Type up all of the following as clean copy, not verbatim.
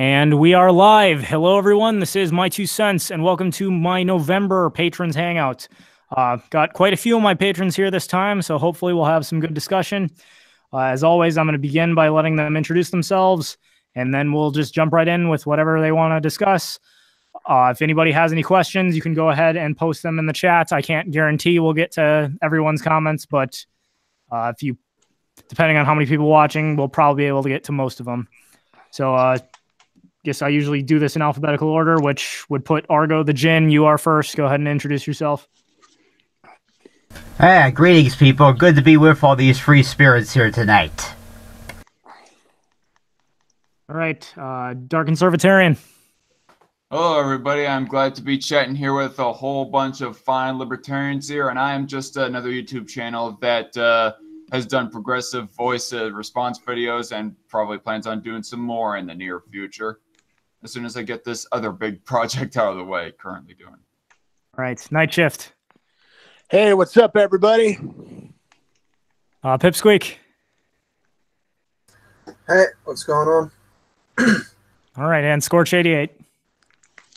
And we are live. Hello, everyone. This is My Two Cents, and welcome to my November Patrons Hangout. Got quite a few of my patrons here this time, so hopefully we'll have some good discussion. As always, I'm going to begin by letting them introduce themselves, and then we'll just jump right in with whatever they want to discuss. If anybody has any questions, you can go ahead and post them in the chat. I can't guarantee we'll get to everyone's comments, but depending on how many people watching, we'll probably be able to get to most of them. So, guess I usually do this in alphabetical order, which would put Argo the Djinn. You are first. Go ahead and introduce yourself. Hey, greetings, people. Good to be with all these free spirits here tonight. All right, Dark Conservatarian. Hello, everybody. I'm glad to be chatting here with a whole bunch of fine libertarians here, and I am just another YouTube channel that has done progressive voice response videos and probably plans on doing some more in the near future, as soon as I get this other big project out of the way, currently doing. All right, Night Shift. Hey, what's up, everybody? Pipsqueak. Hey, what's going on? All right, and Scorch88.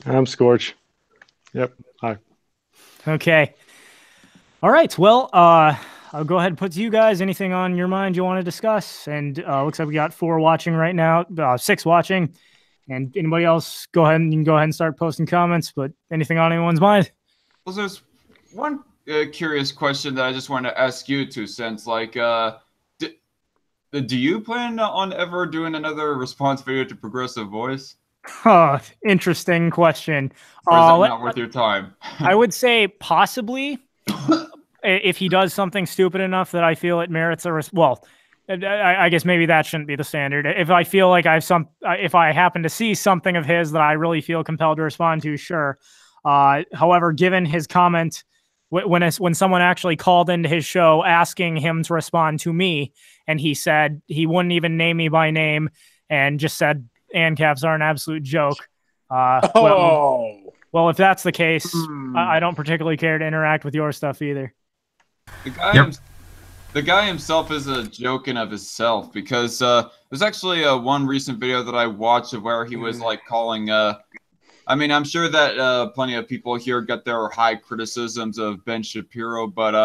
I'm Scorch. Yep. Hi. Okay. All right. Well, I'll go ahead and put to you guys anything on your mind you want to discuss. And looks like we got 4 watching right now, 6 watching. And anybody else, go ahead and start posting comments. But anything on anyone's mind? Well, there's one curious question that I just wanted to ask you two cents. Like, do you plan on ever doing another response video to Progressive Voice? Interesting question. Or is that not worth your time? I would say possibly. If he does something stupid enough that I feel it merits I guess maybe that shouldn't be the standard. If I feel like if I happen to see something of his that I really feel compelled to respond to, sure. However, given his comment when someone actually called into his show asking him to respond to me, and he said he wouldn't even name me by name and just said ANCAPs are an absolute joke. Well, if that's the case, I don't particularly care to interact with your stuff either. The guy himself is a joke in of himself, because there's actually one recent video that I watched of where he was like calling. I mean, I'm sure that plenty of people here got their high criticisms of Ben Shapiro, but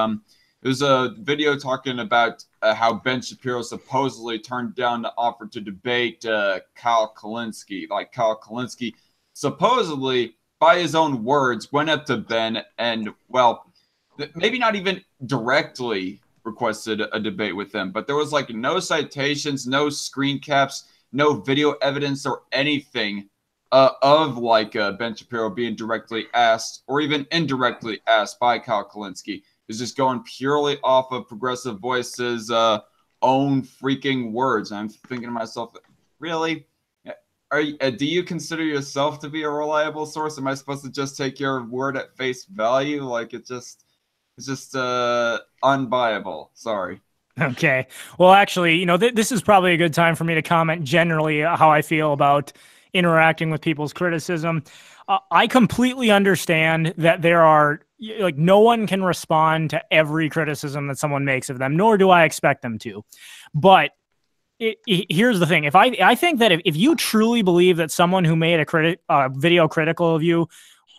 it was a video talking about how Ben Shapiro supposedly turned down the offer to debate Kyle Kulinski. Like, Kyle Kulinski supposedly, by his own words, went up to Ben and, well, maybe not even directly requested a debate with him, but there was like no citations, no screen caps, no video evidence or anything of like Ben Shapiro being directly asked or even indirectly asked by Kyle Kulinski. Is just going purely off of Progressive Voice's own freaking words. I'm thinking to myself, really? Do you consider yourself to be a reliable source? Am I supposed to just take your word at face value? Like, it's just unviable. Sorry. Okay. Well, actually, this is probably a good time for me to comment generally how I feel about interacting with people's criticism. I completely understand that there are, like, no one can respond to every criticism that someone makes of them, nor do I expect them to. But here's the thing. I think that if you truly believe that someone who made a video critical of you,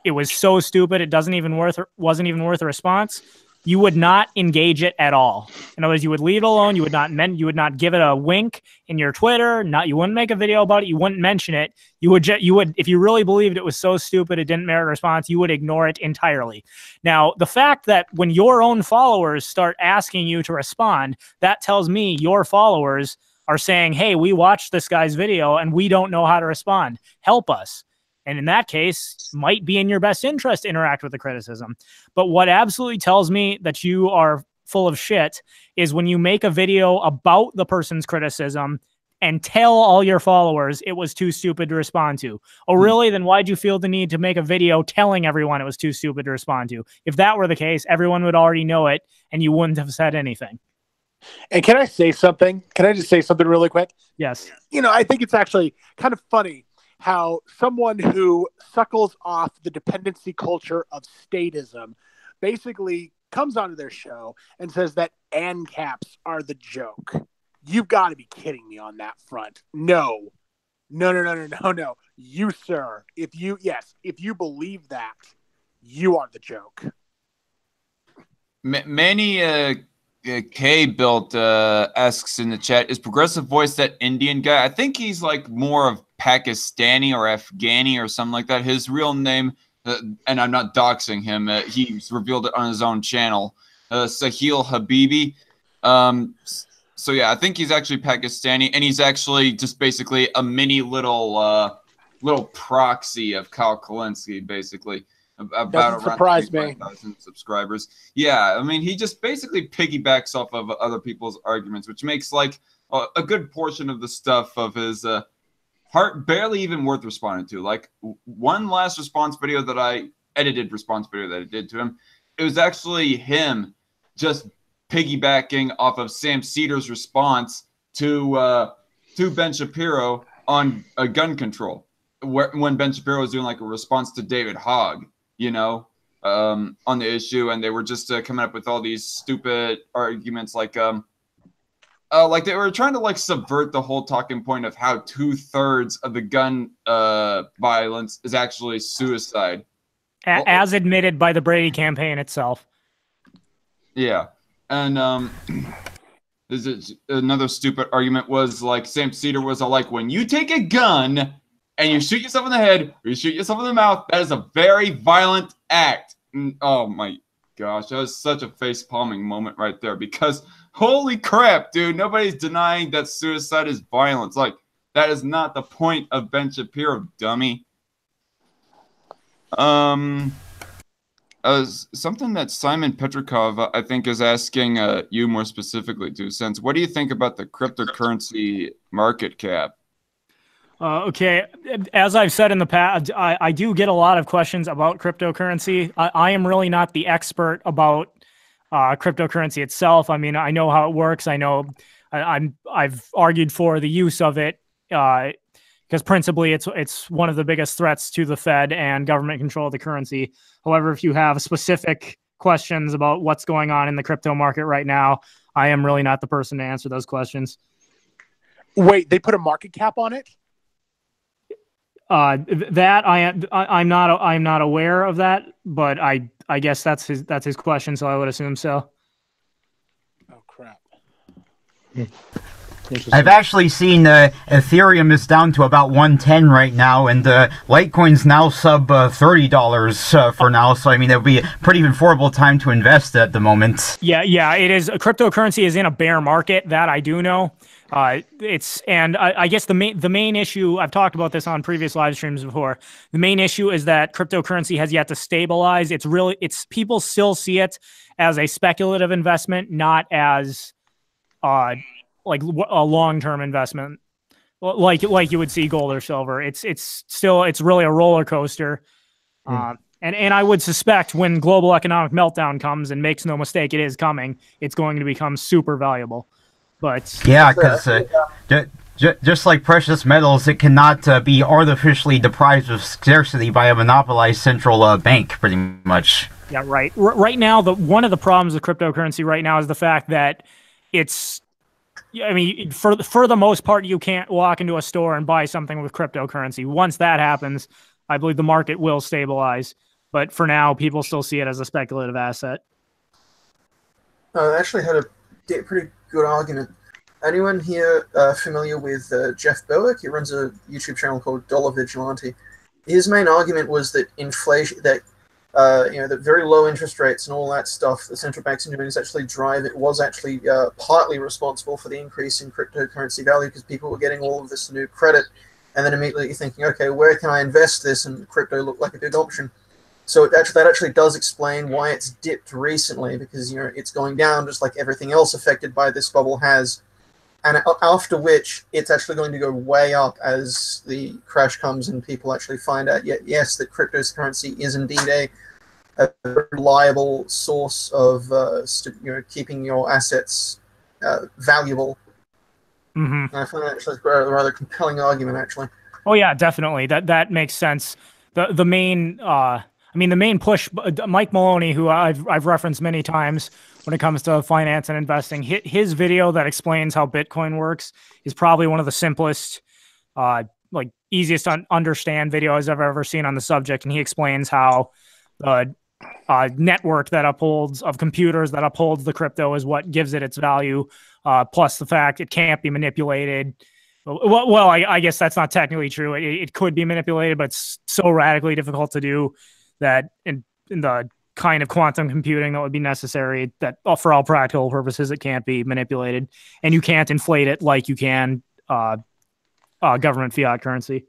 it was so stupid it wasn't even worth a response, you would not engage it at all. In other words, you would leave it alone. You would not give it a wink in your Twitter. You wouldn't make a video about it. You wouldn't mention it. You would, if you really believed it was so stupid it didn't merit a response, you would ignore it entirely. Now, the fact that when your own followers start asking you to respond, that tells me your followers are saying, hey, we watched this guy's video and we don't know how to respond. Help us. And in that case, might be in your best interest to interact with the criticism. But what absolutely tells me that you are full of shit is when you make a video about the person's criticism and tell all your followers it was too stupid to respond to. Oh, really? Then why'd you feel the need to make a video telling everyone it was too stupid to respond to? If that were the case, everyone would already know it and you wouldn't have said anything. And can I say something? Can I just say something really quick? Yes. I think it's actually kind of funny how someone who suckles off the dependency culture of statism basically comes onto their show and says that ANCAPs are the joke. You've got to be kidding me on that front. No, No. You, sir. If you believe that, you are the joke. Manny K built asks in the chat, is Progressive Voice that Indian guy? I think he's like more of Pakistani or Afghani or something like that. His real name, and I'm not doxing him, he's revealed it on his own channel, Sahil Habibi. So yeah, I think he's actually Pakistani, and he's actually just basically a mini little proxy of Kyle Kalinske, basically. About Doesn't surprise me. 35,000 subscribers. Yeah, I mean, he just basically piggybacks off of other people's arguments, which makes like a good portion of the stuff of his heart barely even worth responding to. Like one last response video that I edited to him, it was actually him just piggybacking off of Sam Cedar's response to Ben Shapiro on gun control, when Ben Shapiro was doing like a response to David Hogg, you know, on the issue, and they were just coming up with all these stupid arguments, like they were trying to like subvert the whole talking point of how 2/3 of the gun violence is actually suicide, as admitted by the Brady campaign itself. Yeah, and this is another stupid argument was like Sam Cedar was all like, when you take a gun and you shoot yourself in the head or you shoot yourself in the mouth, that is a very violent act. Oh my gosh, that was such a face-palming moment right there, because holy crap, dude, nobody's denying that suicide is violence. Like, that is not the point of Ben Shapiro, dummy. Something that Simon Petrikov, I think, is asking you more specifically, 2 cents. What do you think about the cryptocurrency market cap? Okay, as I've said in the past, I do get a lot of questions about cryptocurrency. I am really not the expert about cryptocurrency itself. I mean, I know how it works. I know I've argued for the use of it because principally it's one of the biggest threats to the Fed and government control of the currency. However, if you have specific questions about what's going on in the crypto market right now, I am really not the person to answer those questions. Wait, they put a market cap on it? That I'm not aware of that, but I guess that's his question, so I would assume so. Oh crap. I've actually seen Ethereum is down to about 110 right now, and Litecoin's now sub $30 for now. So I mean, it would be a pretty affordable time to invest at the moment. Yeah, it is. Cryptocurrency is in a bear market. That I do know. I guess the main issue, I've talked about this on previous live streams before. The main issue is that cryptocurrency has yet to stabilize. People still see it as a speculative investment, not as like a long-term investment, like you would see gold or silver. It's really a roller coaster. And I would suspect when global economic meltdown comes, and makes no mistake, it is coming, it's going to become super valuable. But yeah, because just like precious metals, it cannot be artificially deprived of scarcity by a monopolized central bank, pretty much. Yeah, right. Right now, one of the problems with cryptocurrency right now is the fact that it's, I mean, for the most part, you can't walk into a store and buy something with cryptocurrency. Once that happens, I believe the market will stabilize. But for now, people still see it as a speculative asset. I actually had a pretty good argument. Anyone here familiar with Jeff Berwick? He runs a YouTube channel called Dollar Vigilante. His main argument was that inflation, that that very low interest rates and all that stuff the central banks are doing is actually was actually partly responsible for the increase in cryptocurrency value, because people were getting all of this new credit and then immediately thinking, okay, where can I invest this? And crypto looked like a good option. So that actually does explain why it's dipped recently, because it's going down just like everything else affected by this bubble has, and after which it's actually going to go way up as the crash comes and people actually find out, yes, that cryptocurrency is indeed a reliable source of keeping your assets valuable. Mm-hmm. I find that actually a rather compelling argument, actually. Oh yeah, definitely. That makes sense. The main push, Mike Maloney, who I've referenced many times when it comes to finance and investing, his video that explains how Bitcoin works is probably one of the simplest like easiest to understand videos I've ever seen on the subject, and he explains how the network that upholds of computers that upholds the crypto is what gives it its value, plus the fact it can't be manipulated. Well, I guess that's not technically true. It could be manipulated, but it's so radically difficult to do that in the kind of quantum computing that would be necessary, that for all practical purposes, it can't be manipulated, and you can't inflate it like you can government fiat currency.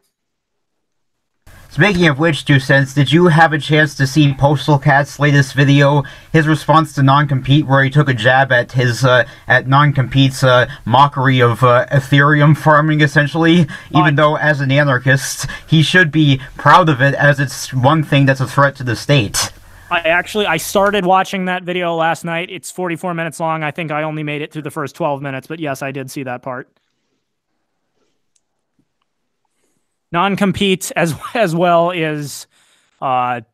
Speaking of which, 2 cents, did you have a chance to see Postal Cat's latest video, his response to non-compete, where he took a jab at his at non-compete's mockery of Ethereum farming, essentially? Even though, as an anarchist, he should be proud of it, as it's one thing that's a threat to the state. I started watching that video last night. It's 44 minutes long. I think I only made it through the first 12 minutes, but yes, I did see that part. Non-compete as well is, as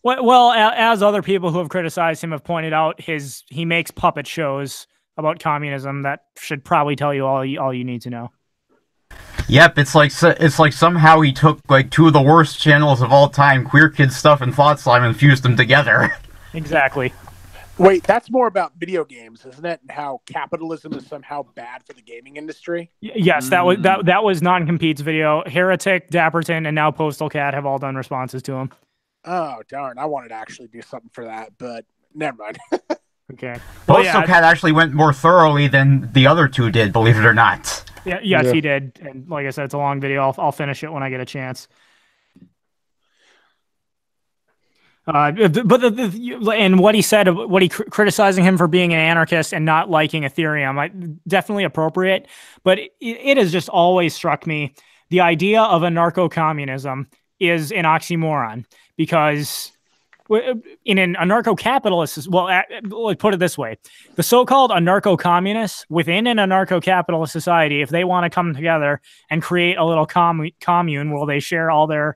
other people who have criticized him have pointed out, he makes puppet shows about communism that should probably tell you all you need to know. Yep, it's like somehow he took like 2 of the worst channels of all time, Queer Kid Stuff and Thought Slime, and fused them together. Exactly. Wait, that's more about video games, isn't it? And how capitalism is somehow bad for the gaming industry? Yes, that was non-compete's video. Heretic, Dapperton, and now Postal Cat have all done responses to him. Oh, darn. I wanted to actually do something for that, but never mind. Okay. Postal Cat actually went more thoroughly than the other 2 did, believe it or not. Yes, he did. And like I said, it's a long video. I'll finish it when I get a chance. And what he said, criticizing him for being an anarchist and not liking Ethereum, definitely appropriate. But it has just always struck me, the idea of anarcho-communism is an oxymoron, because in an anarcho-capitalist, put it this way, the so-called anarcho-communists within an anarcho-capitalist society, if they want to come together and create a little commune where they share all their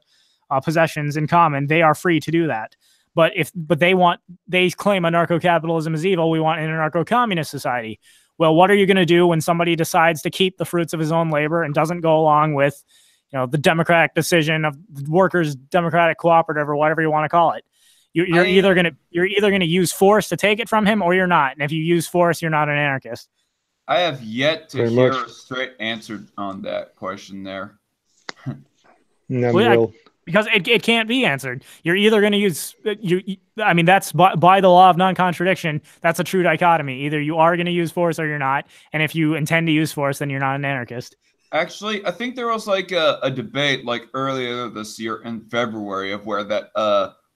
possessions in common, they are free to do that. But they claim anarcho-capitalism is evil. We want an anarcho-communist society. Well, what are you going to do when somebody decides to keep the fruits of his own labor and doesn't go along with, the democratic decision of the workers' democratic cooperative, or whatever you want to call it? You're either going to use force to take it from him, or you're not. And if you use force, you're not an anarchist. I have yet to hear a straight answer on that question there. Because it can't be answered. You're either going to use that's by the law of non-contradiction. That's a true dichotomy. Either you are going to use force or you're not. And if you intend to use force, then you're not an anarchist. Actually, I think there was like a debate like earlier this year in February of where that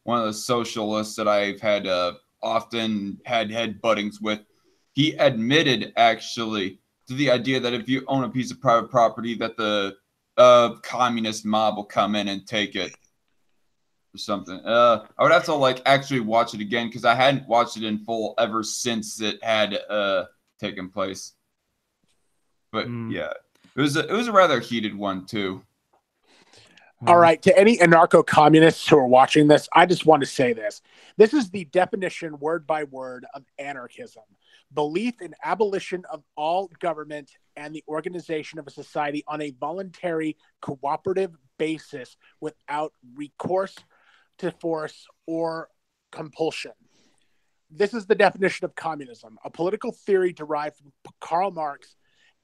one of the socialists that I've had often had buttings with, he admitted actually to the idea that if you own a piece of private property, that the communist mob will come in and take it or something. I would have to actually watch it again, because I hadn't watched it in full ever since it had taken place. But yeah, it was a rather heated one too. All right, to any anarcho-communists who are watching this, I just want to say this. This is the definition, word by word, of anarchism. Belief in abolition of all government and the organization of a society on a voluntary, cooperative basis without recourse to force or compulsion. This is the definition of communism, a political theory derived from Karl Marx,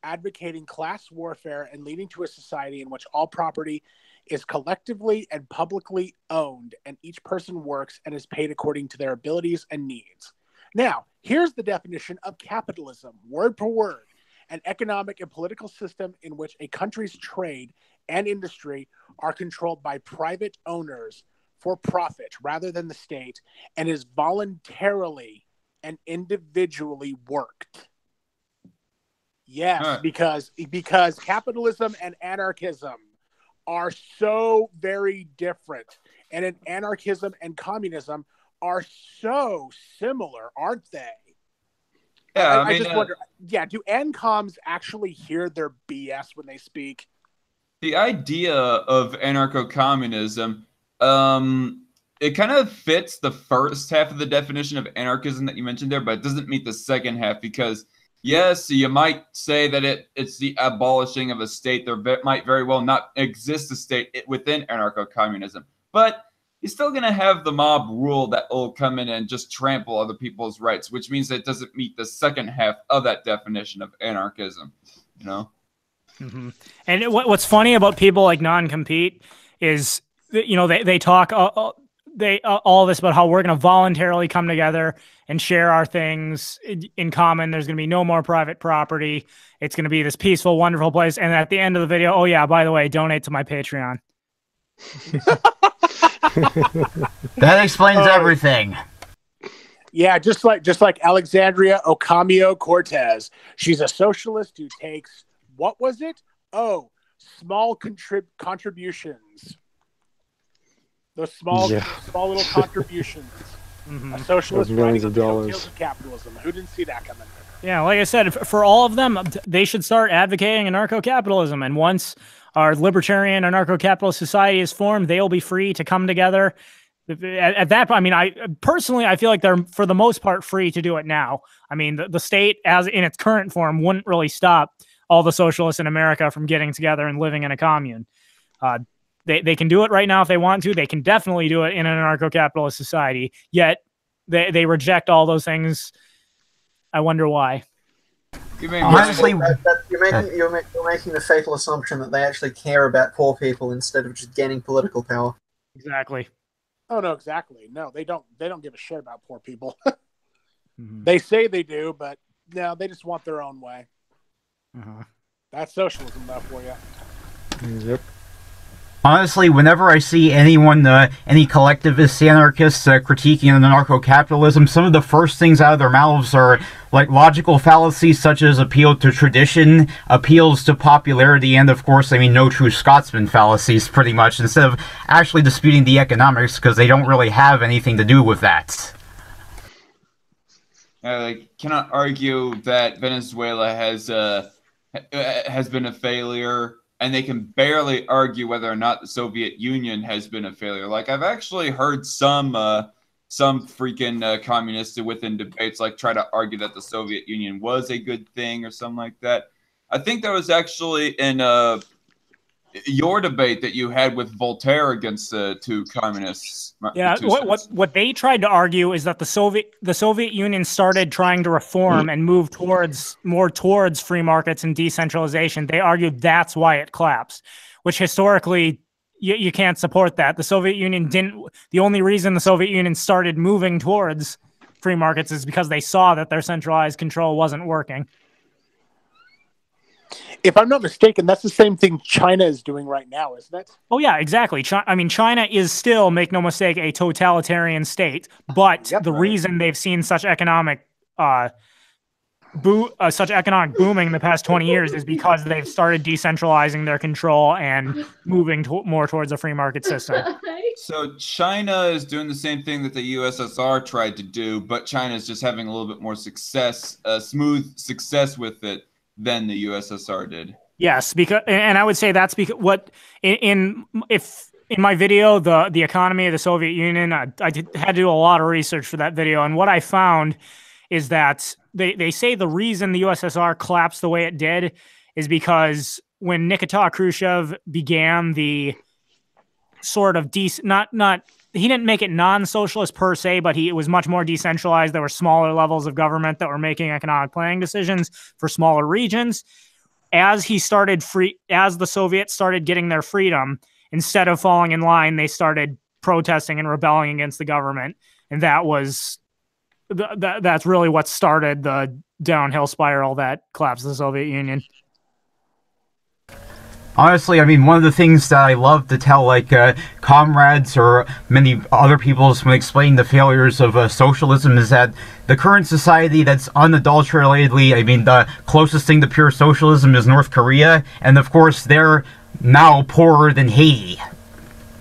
advocating class warfare and leading to a society in which all property is collectively and publicly owned, and each person works and is paid according to their abilities and needs. Now, here's the definition of capitalism, word per word: an economic and political system in which a country's trade and industry are controlled by private owners for profit rather than the state, and is voluntarily and individually worked. Yes, because capitalism and anarchism are so very different. And in anarchism and communism are so similar, aren't they? Yeah, I just wonder, do ANCOMs actually hear their BS when they speak? The idea of anarcho-communism, it kind of fits the first half of the definition of anarchism that you mentioned there, but it doesn't meet the second half, because yes, you might say that it's the abolishing of a state. There might very well not exist a state within anarcho-communism, but you're still going to have the mob rule that will come in and just trample other people's rights, which means that it doesn't meet the second half of that definition of anarchism, you know? Mm-hmm. And what's funny about people like non-compete is, you know, they talk all this about how we're going to voluntarily come together and share our things in common. There's going to be no more private property. It's going to be this peaceful, wonderful place. And at the end of the video, oh yeah, by the way, donate to my Patreon. That explains everything. Yeah, just like Alexandria Ocasio-Cortez. She's a socialist who takes, what was it? Oh, small contributions. Those small little contributions. Mm-hmm. A socialist millions writing of the dollars. tales of capitalism. Who didn't see that coming? Yeah, like I said, for all of them, they should start advocating anarcho-capitalism. And once our libertarian anarcho-capitalist society is formed, they'll be free to come together. At that point, I mean, I feel like they're, for the most part, free to do it now. I mean, the state, as in its current form, wouldn't really stop all the socialists in America from getting together and living in a commune. They can do it right now if they want to. They can definitely do it in an anarcho-capitalist society. Yet they reject all those things. I wonder why. Honestly, you're making the fatal assumption that they actually care about poor people instead of just gaining political power. Exactly. Oh no, exactly. No, they don't. They don't give a shit about poor people. Mm-hmm. They say they do, but no, they just want their own way. Uh-huh. That's socialism, though, for you. Yep. Honestly, whenever I see anyone, any collectivists, anarchists critiquing anarcho-capitalism, some of the first things out of their mouths are like logical fallacies such as appeal to tradition, appeals to popularity, and of course, I mean, no true Scotsman fallacies, pretty much, instead of actually disputing the economics, because they don't really have anything to do with that. I cannot argue that Venezuela has been a failure, and they can barely argue whether or not the Soviet Union has been a failure. Like, I've actually heard some freaking communists within debates try to argue that the Soviet Union was a good thing or something like that. I think that was actually in your debate that you had with Voltaire against the two communists. Yeah, what they tried to argue is that the Soviet Union started trying to reform and move more towards free markets and decentralization. They argued that's why it collapsed, which historically you can't support that. The Soviet Union didn't. The only reason the Soviet Union started moving towards free markets is because they saw that their centralized control wasn't working. If I'm not mistaken, that's the same thing China is doing right now, isn't it? Oh, yeah, exactly. I mean, China is still, make no mistake, a totalitarian state. But reason they've seen such economic booming in the past 20 years is because they've started decentralizing their control and moving more towards a free market system. So China is doing the same thing that the USSR tried to do, but China is just having a little bit more success, smooth success with it than the USSR did. Yes, and I would say that's because in my video, the economy of the Soviet Union, I had to do a lot of research for that video, and what I found is that they say the reason the USSR collapsed the way it did is because when Nikita Khrushchev began the sort of he didn't make it non-socialist per se, but it was much more decentralized. There were smaller levels of government that were making economic planning decisions for smaller regions. As the Soviets started getting their freedom, instead of falling in line, they started protesting and rebelling against the government. And that's really what started the downhill spiral that collapsed the Soviet Union. Honestly, I mean, one of the things that I love to tell, comrades or many other people when explaining the failures of socialism is that the current society that's unadulteratedly, I mean, the closest thing to pure socialism is North Korea, and of course, they're now poorer than Haiti.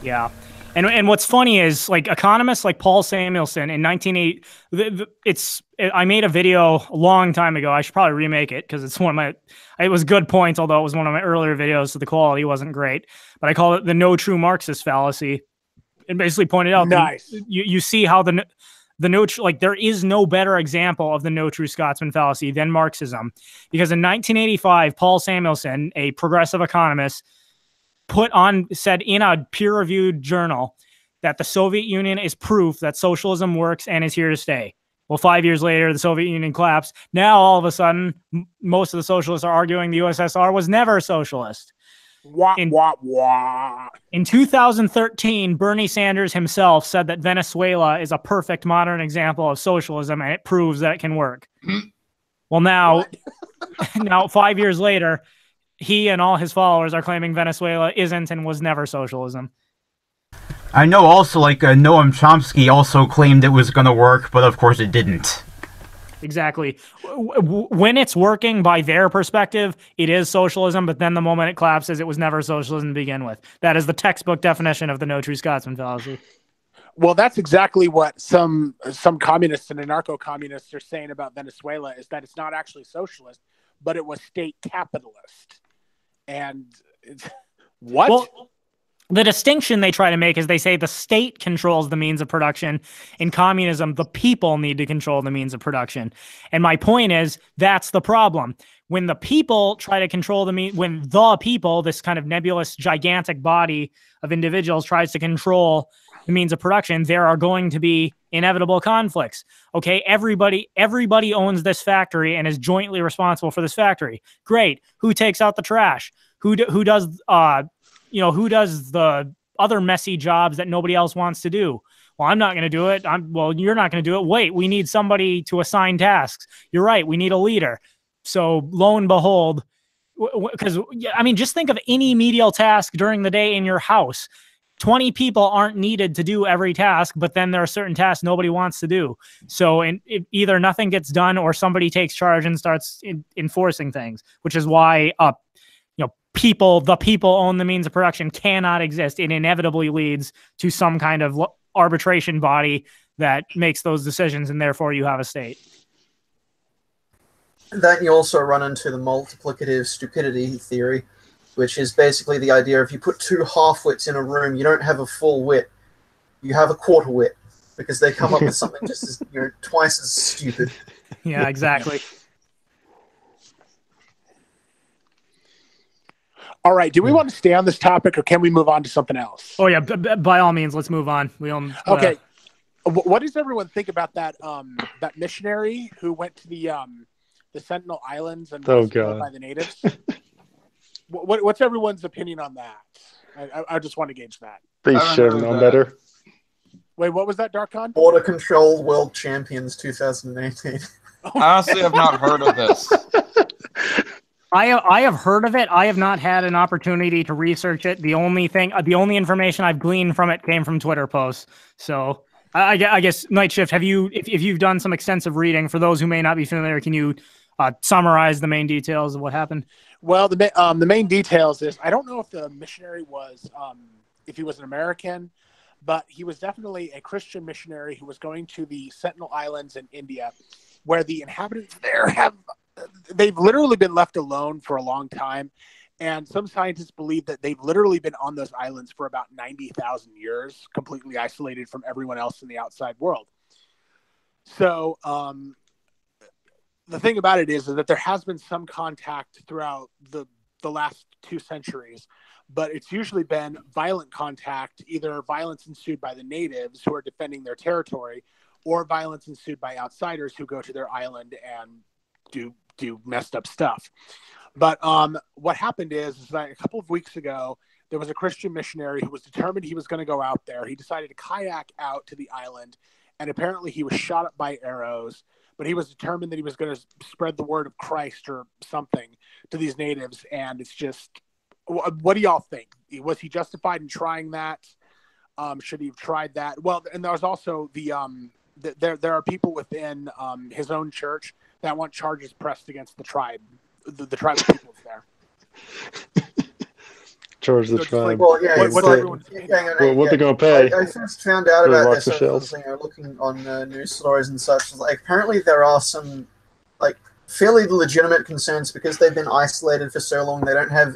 Yeah. And what's funny is, economists like Paul Samuelson in 1980, I made a video a long time ago. I should probably remake it because it's it was good points, although it was one of my earlier videos, so the quality wasn't great. But I call it the no true Marxist fallacy. And basically pointed out, nice. You see how there is no better example of the no true Scotsman fallacy than Marxism, because in 1985, Paul Samuelson, a progressive economist, said in a peer-reviewed journal that the Soviet Union is proof that socialism works and is here to stay. Well, 5 years later, the Soviet Union collapsed. Now, all of a sudden, most of the socialists are arguing the USSR was never socialist. In 2013, Bernie Sanders himself said that Venezuela is a perfect modern example of socialism, and it proves that it can work. Well, now 5 years later, he and all his followers are claiming Venezuela isn't and was never socialism. I know also, like, Noam Chomsky also claimed it was going to work, but of course it didn't. Exactly. When it's working by their perspective, it is socialism, but then the moment it collapses, it was never socialism to begin with. That is the textbook definition of the no true Scotsman fallacy. Well, that's exactly what some communists and anarcho-communists are saying about Venezuela, is that it's not actually socialist, but it was state capitalist. And it's, what? Well, the distinction they try to make is they say the state controls the means of production. In communism, the people need to control the means of production. And my point is, that's the problem. When the people try to control when the people, this kind of nebulous, gigantic body of individuals, tries to control the means of production, there are going to be inevitable conflicts. Okay, everybody owns this factory and is jointly responsible for this factory. Great. Who takes out the trash? Who does who does the other messy jobs that nobody else wants to do? Well, I'm not going to do it. Well, you're not going to do it. Wait, we need somebody to assign tasks. You're right. We need a leader. So lo and behold, because I mean, just think of any menial task during the day in your house. 20 people aren't needed to do every task, but then there are certain tasks nobody wants to do. So either nothing gets done or somebody takes charge and starts enforcing things, which is why the people own the means of production cannot exist. It inevitably leads to some kind of arbitration body that makes those decisions, and therefore you have a state. Then you also run into the multiplicative stupidity theory, which is basically the idea if you put two half-wits in a room, you don't have a full wit, you have a quarter wit, because they come up with something just as, twice as stupid. Yeah, exactly. All right. Do we want to stay on this topic, or can we move on to something else? Oh yeah, by all means, let's move on. Okay. What does everyone think about that that missionary who went to the Sentinel Islands and was killed by the natives? What's everyone's opinion on that? I just want to gauge that. They should have known better. Wait, what was that, Darkon? Border Control World Champions 2018. Honestly, I've not heard of this. I have heard of it. I have not had an opportunity to research it. The only information I've gleaned from it came from Twitter posts. So I guess Night Shift, if you've done some extensive reading, for those who may not be familiar, can you summarize the main details of what happened? Well, the main details is, I don't know if the missionary was if he was an American, but he was definitely a Christian missionary who was going to the Sentinel Islands in India, where the inhabitants there they've literally been left alone for a long time. And some scientists believe that they've literally been on those islands for about 90,000 years, completely isolated from everyone else in the outside world. So the thing about it is that there has been some contact throughout the last 2 centuries, but it's usually been violent contact, either violence ensued by the natives who are defending their territory, or violence ensued by outsiders who go to their island and do messed up stuff. But what happened is that a couple of weeks ago, there was a Christian missionary who was determined he was going to go out there. He decided to kayak out to the island, and apparently he was shot up by arrows, but he was determined that he was going to spread the word of Christ or something to these natives. And it's just, what do y'all think? Was he justified in trying that? Should he have tried that? Well, and there was also there are people within his own church that want charges pressed against the tribe, the tribal peoples there. Charge the tribe. Well, yeah, what they're going to pay? I first found out about this. I was looking on news stories and such. Like, apparently there are some fairly legitimate concerns because they've been isolated for so long. They don't have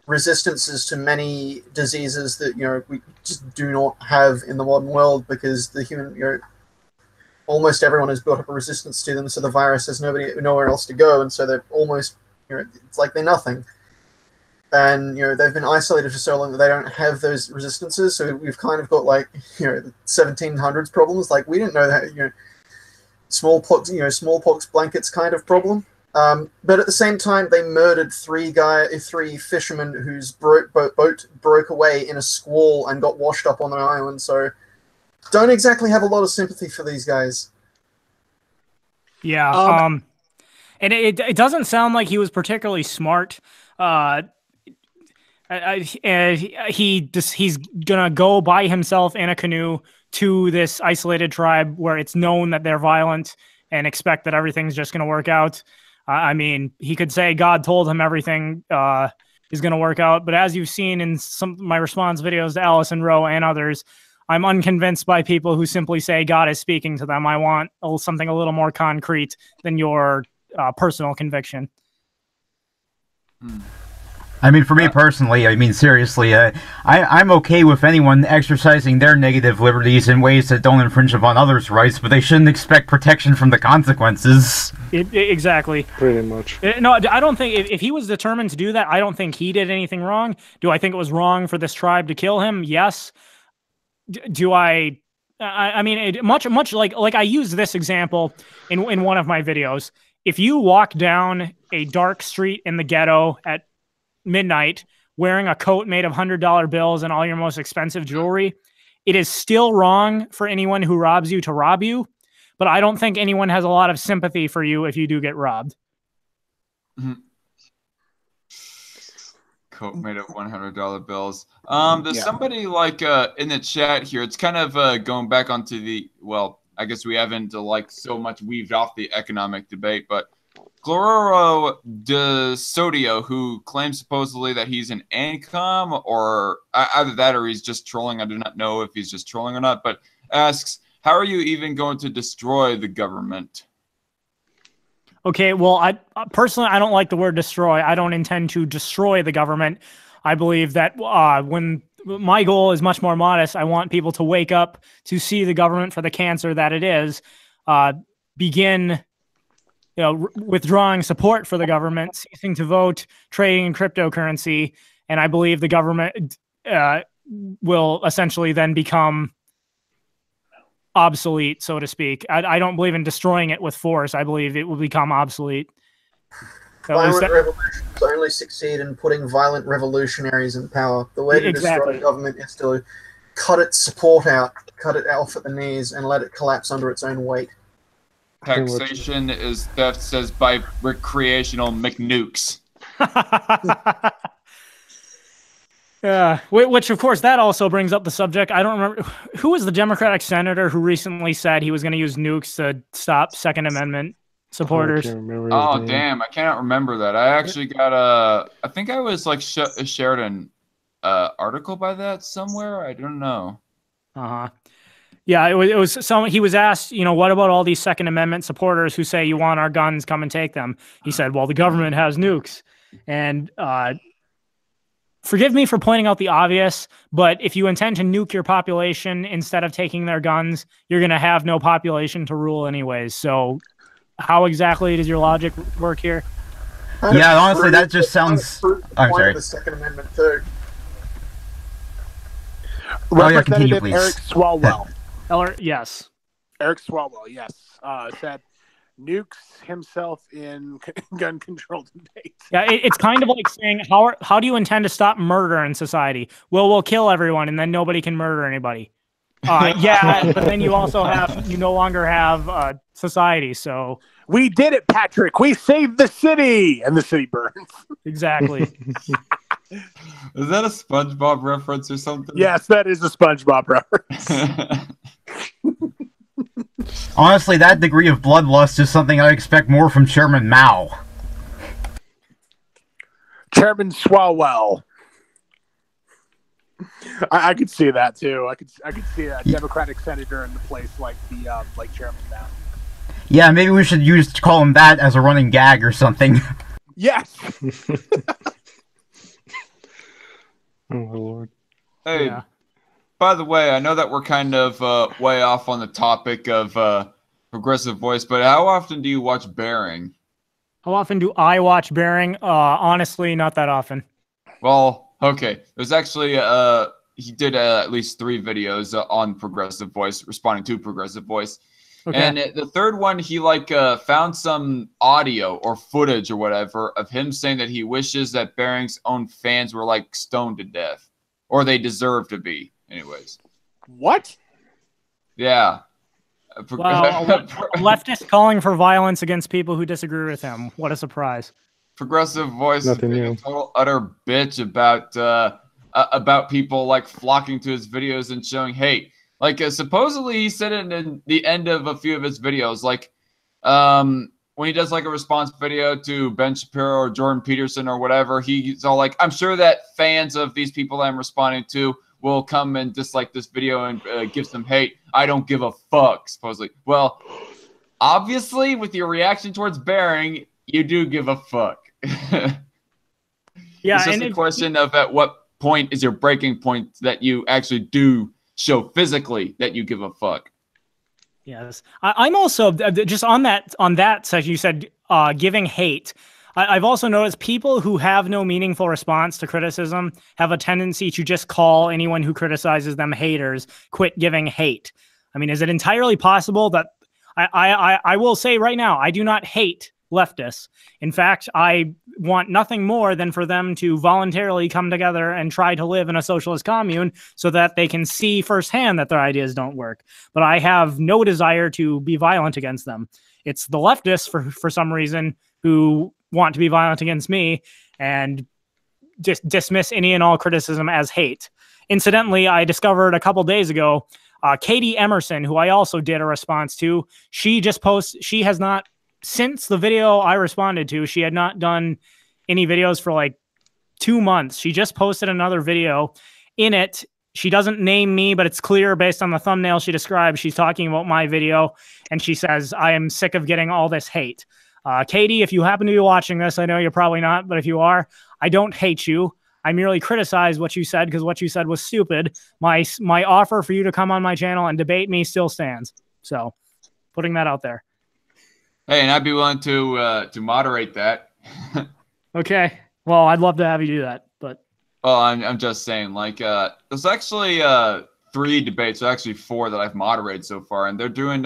resistances to many diseases that we just do not have in the modern world, because the human almost everyone has built up a resistance to them, so the virus has nowhere else to go, and so they're almost, it's like they're nothing. And they've been isolated for so long that they don't have those resistances. So we've kind of got like the 1700s problems. Like we didn't know that smallpox blankets kind of problem. But at the same time, they murdered three fishermen whose boat broke away in a squall and got washed up on an island. So don't exactly have a lot of sympathy for these guys. Yeah. And it doesn't sound like he was particularly smart. He's gonna go by himself in a canoe to this isolated tribe where it's known that they're violent and expect that everything's just gonna work out. I mean, he could say God told him everything is gonna work out, but as you've seen in some of my response videos to Allison Rowe and others, I'm unconvinced by people who simply say God is speaking to them. I want something a little more concrete than your personal conviction. I mean, for me personally, I mean, seriously, I'm okay with anyone exercising their negative liberties in ways that don't infringe upon others' rights, but they shouldn't expect protection from the consequences. Exactly. Pretty much. No, I don't think, if he was determined to do that, I don't think he did anything wrong. Do I think it was wrong for this tribe to kill him? Yes. Do I mean, much like I used this example in one of my videos. If you walk down a dark street in the ghetto at midnight wearing a coat made of $100 bills and all your most expensive jewelry, it is still wrong for anyone who robs you to rob you, but I don't think anyone has a lot of sympathy for you if you do get robbed. Coat made of $100 bills. There's somebody like in the chat here. It's kind of going back onto the, well, I guess we haven't so much weaved off the economic debate, but Glororo de Sodio, who claims supposedly that he's an income, or either that or he's just trolling. I do not know if he's just trolling or not, but asks, how are you even going to destroy the government? Okay, well, I personally, I don't like the word destroy. I don't intend to destroy the government. I believe that when my goal is much more modest, I want people to wake up to see the government for the cancer that it is, begin withdrawing support for the government, ceasing to vote, trading in cryptocurrency, and I believe the government will essentially then become obsolete, so to speak. I don't believe in destroying it with force. I believe it will become obsolete. Violent revolutions only succeed in putting violent revolutionaries in power. The way to destroy government is to cut its support out, cut it off at the knees, and let it collapse under its own weight. Taxation is theft, says by recreational McNukes. Yeah, which of course that also brings up the subject. I don't remember who was the Democratic senator who recently said he was going to use nukes to stop Second Amendment supporters. Oh damn, I cannot remember that. I actually got I think I was shared an article by that somewhere. I don't know. Yeah, it was someone. He was asked, what about all these Second Amendment supporters who say you want our guns, come and take them? He said, well, the government has nukes. And forgive me for pointing out the obvious, but if you intend to nuke your population instead of taking their guns, you're going to have no population to rule anyways. So how exactly does your logic work here? Yeah, honestly, that just sounds... I'm sorry. The Second Amendment too. Representative Eric Swalwell. Yes. Eric Swalwell, yes, said nukes himself in gun control debates. Yeah, it's kind of like saying, how do you intend to stop murder in society? Well, we'll kill everyone, and then nobody can murder anybody. Yeah, but then you no longer have society, so... We did it, Patrick! We saved the city! And the city burns. Exactly. Is that a SpongeBob reference or something? Yes, that is a SpongeBob reference. Honestly, that degree of bloodlust is something I expect more from Chairman Mao. Chairman Swalwell. I could see that too. I could see a Democratic senator in the place like Chairman Mao. Yeah, maybe we should call him that as a running gag or something. Yes. Oh Lord. Hey. Yeah. By the way, I know that we're kind of way off on the topic of Progressive Voice, but how often do you watch Bearing? How often do I watch Bearing? Honestly, not that often. Well, okay. There's actually he did at least 3 videos on Progressive Voice, responding to Progressive Voice. Okay. And the third one, he like found some audio or footage or whatever of him saying that he wishes that Bearing's own fans were like stoned to death, or they deserve to be. Anyways. What? Yeah. Well, a leftist calling for violence against people who disagree with him. What a surprise. Progressive Voice is Nothing being new. a total utter bitch about people like flocking to his videos and showing hate. Like supposedly he said it in the end of a few of his videos, like when he does like a response video to Ben Shapiro or Jordan Peterson or whatever, he's all like, I'm sure that fans of these people I'm responding to will come and dislike this video and give some hate. I don't give a fuck, supposedly. Well, obviously, with your reaction towards Bearing, you do give a fuck. Yeah, it's just a question of at what point is your breaking point that you actually do show physically that you give a fuck. Yes, I'm also just on that section. You said giving hate. I've also noticed people who have no meaningful response to criticism have a tendency to just call anyone who criticizes them haters. Quit giving hate. I mean, is it entirely possible that I will say right now, I do not hate leftists. In fact, I want nothing more than for them to voluntarily come together and try to live in a socialist commune so that they can see firsthand that their ideas don't work. But I have no desire to be violent against them. It's the leftists, for some reason, who want to be violent against me and just dismiss any and all criticism as hate. Incidentally, I discovered a couple days ago, Katie Emerson, who I also did a response to, she has not, since the video I responded to, she had not done any videos for like 2 months. She just posted another video. In it, she doesn't name me, but it's clear based on the thumbnail she describes, she's talking about my video, and she says, I am sick of getting all this hate. Katie, if you happen to be watching this, I know you're probably not, but if you are, I don't hate you. I merely criticized what you said because what you said was stupid. My offer for you to come on my channel and debate me still stands. So, putting that out there. Hey, and I'd be willing to moderate that. Okay. Well, I'd love to have you do that, but. Well, I'm just saying, like, there's actually 3 debates, or actually 4 that I've moderated so far, and they're doing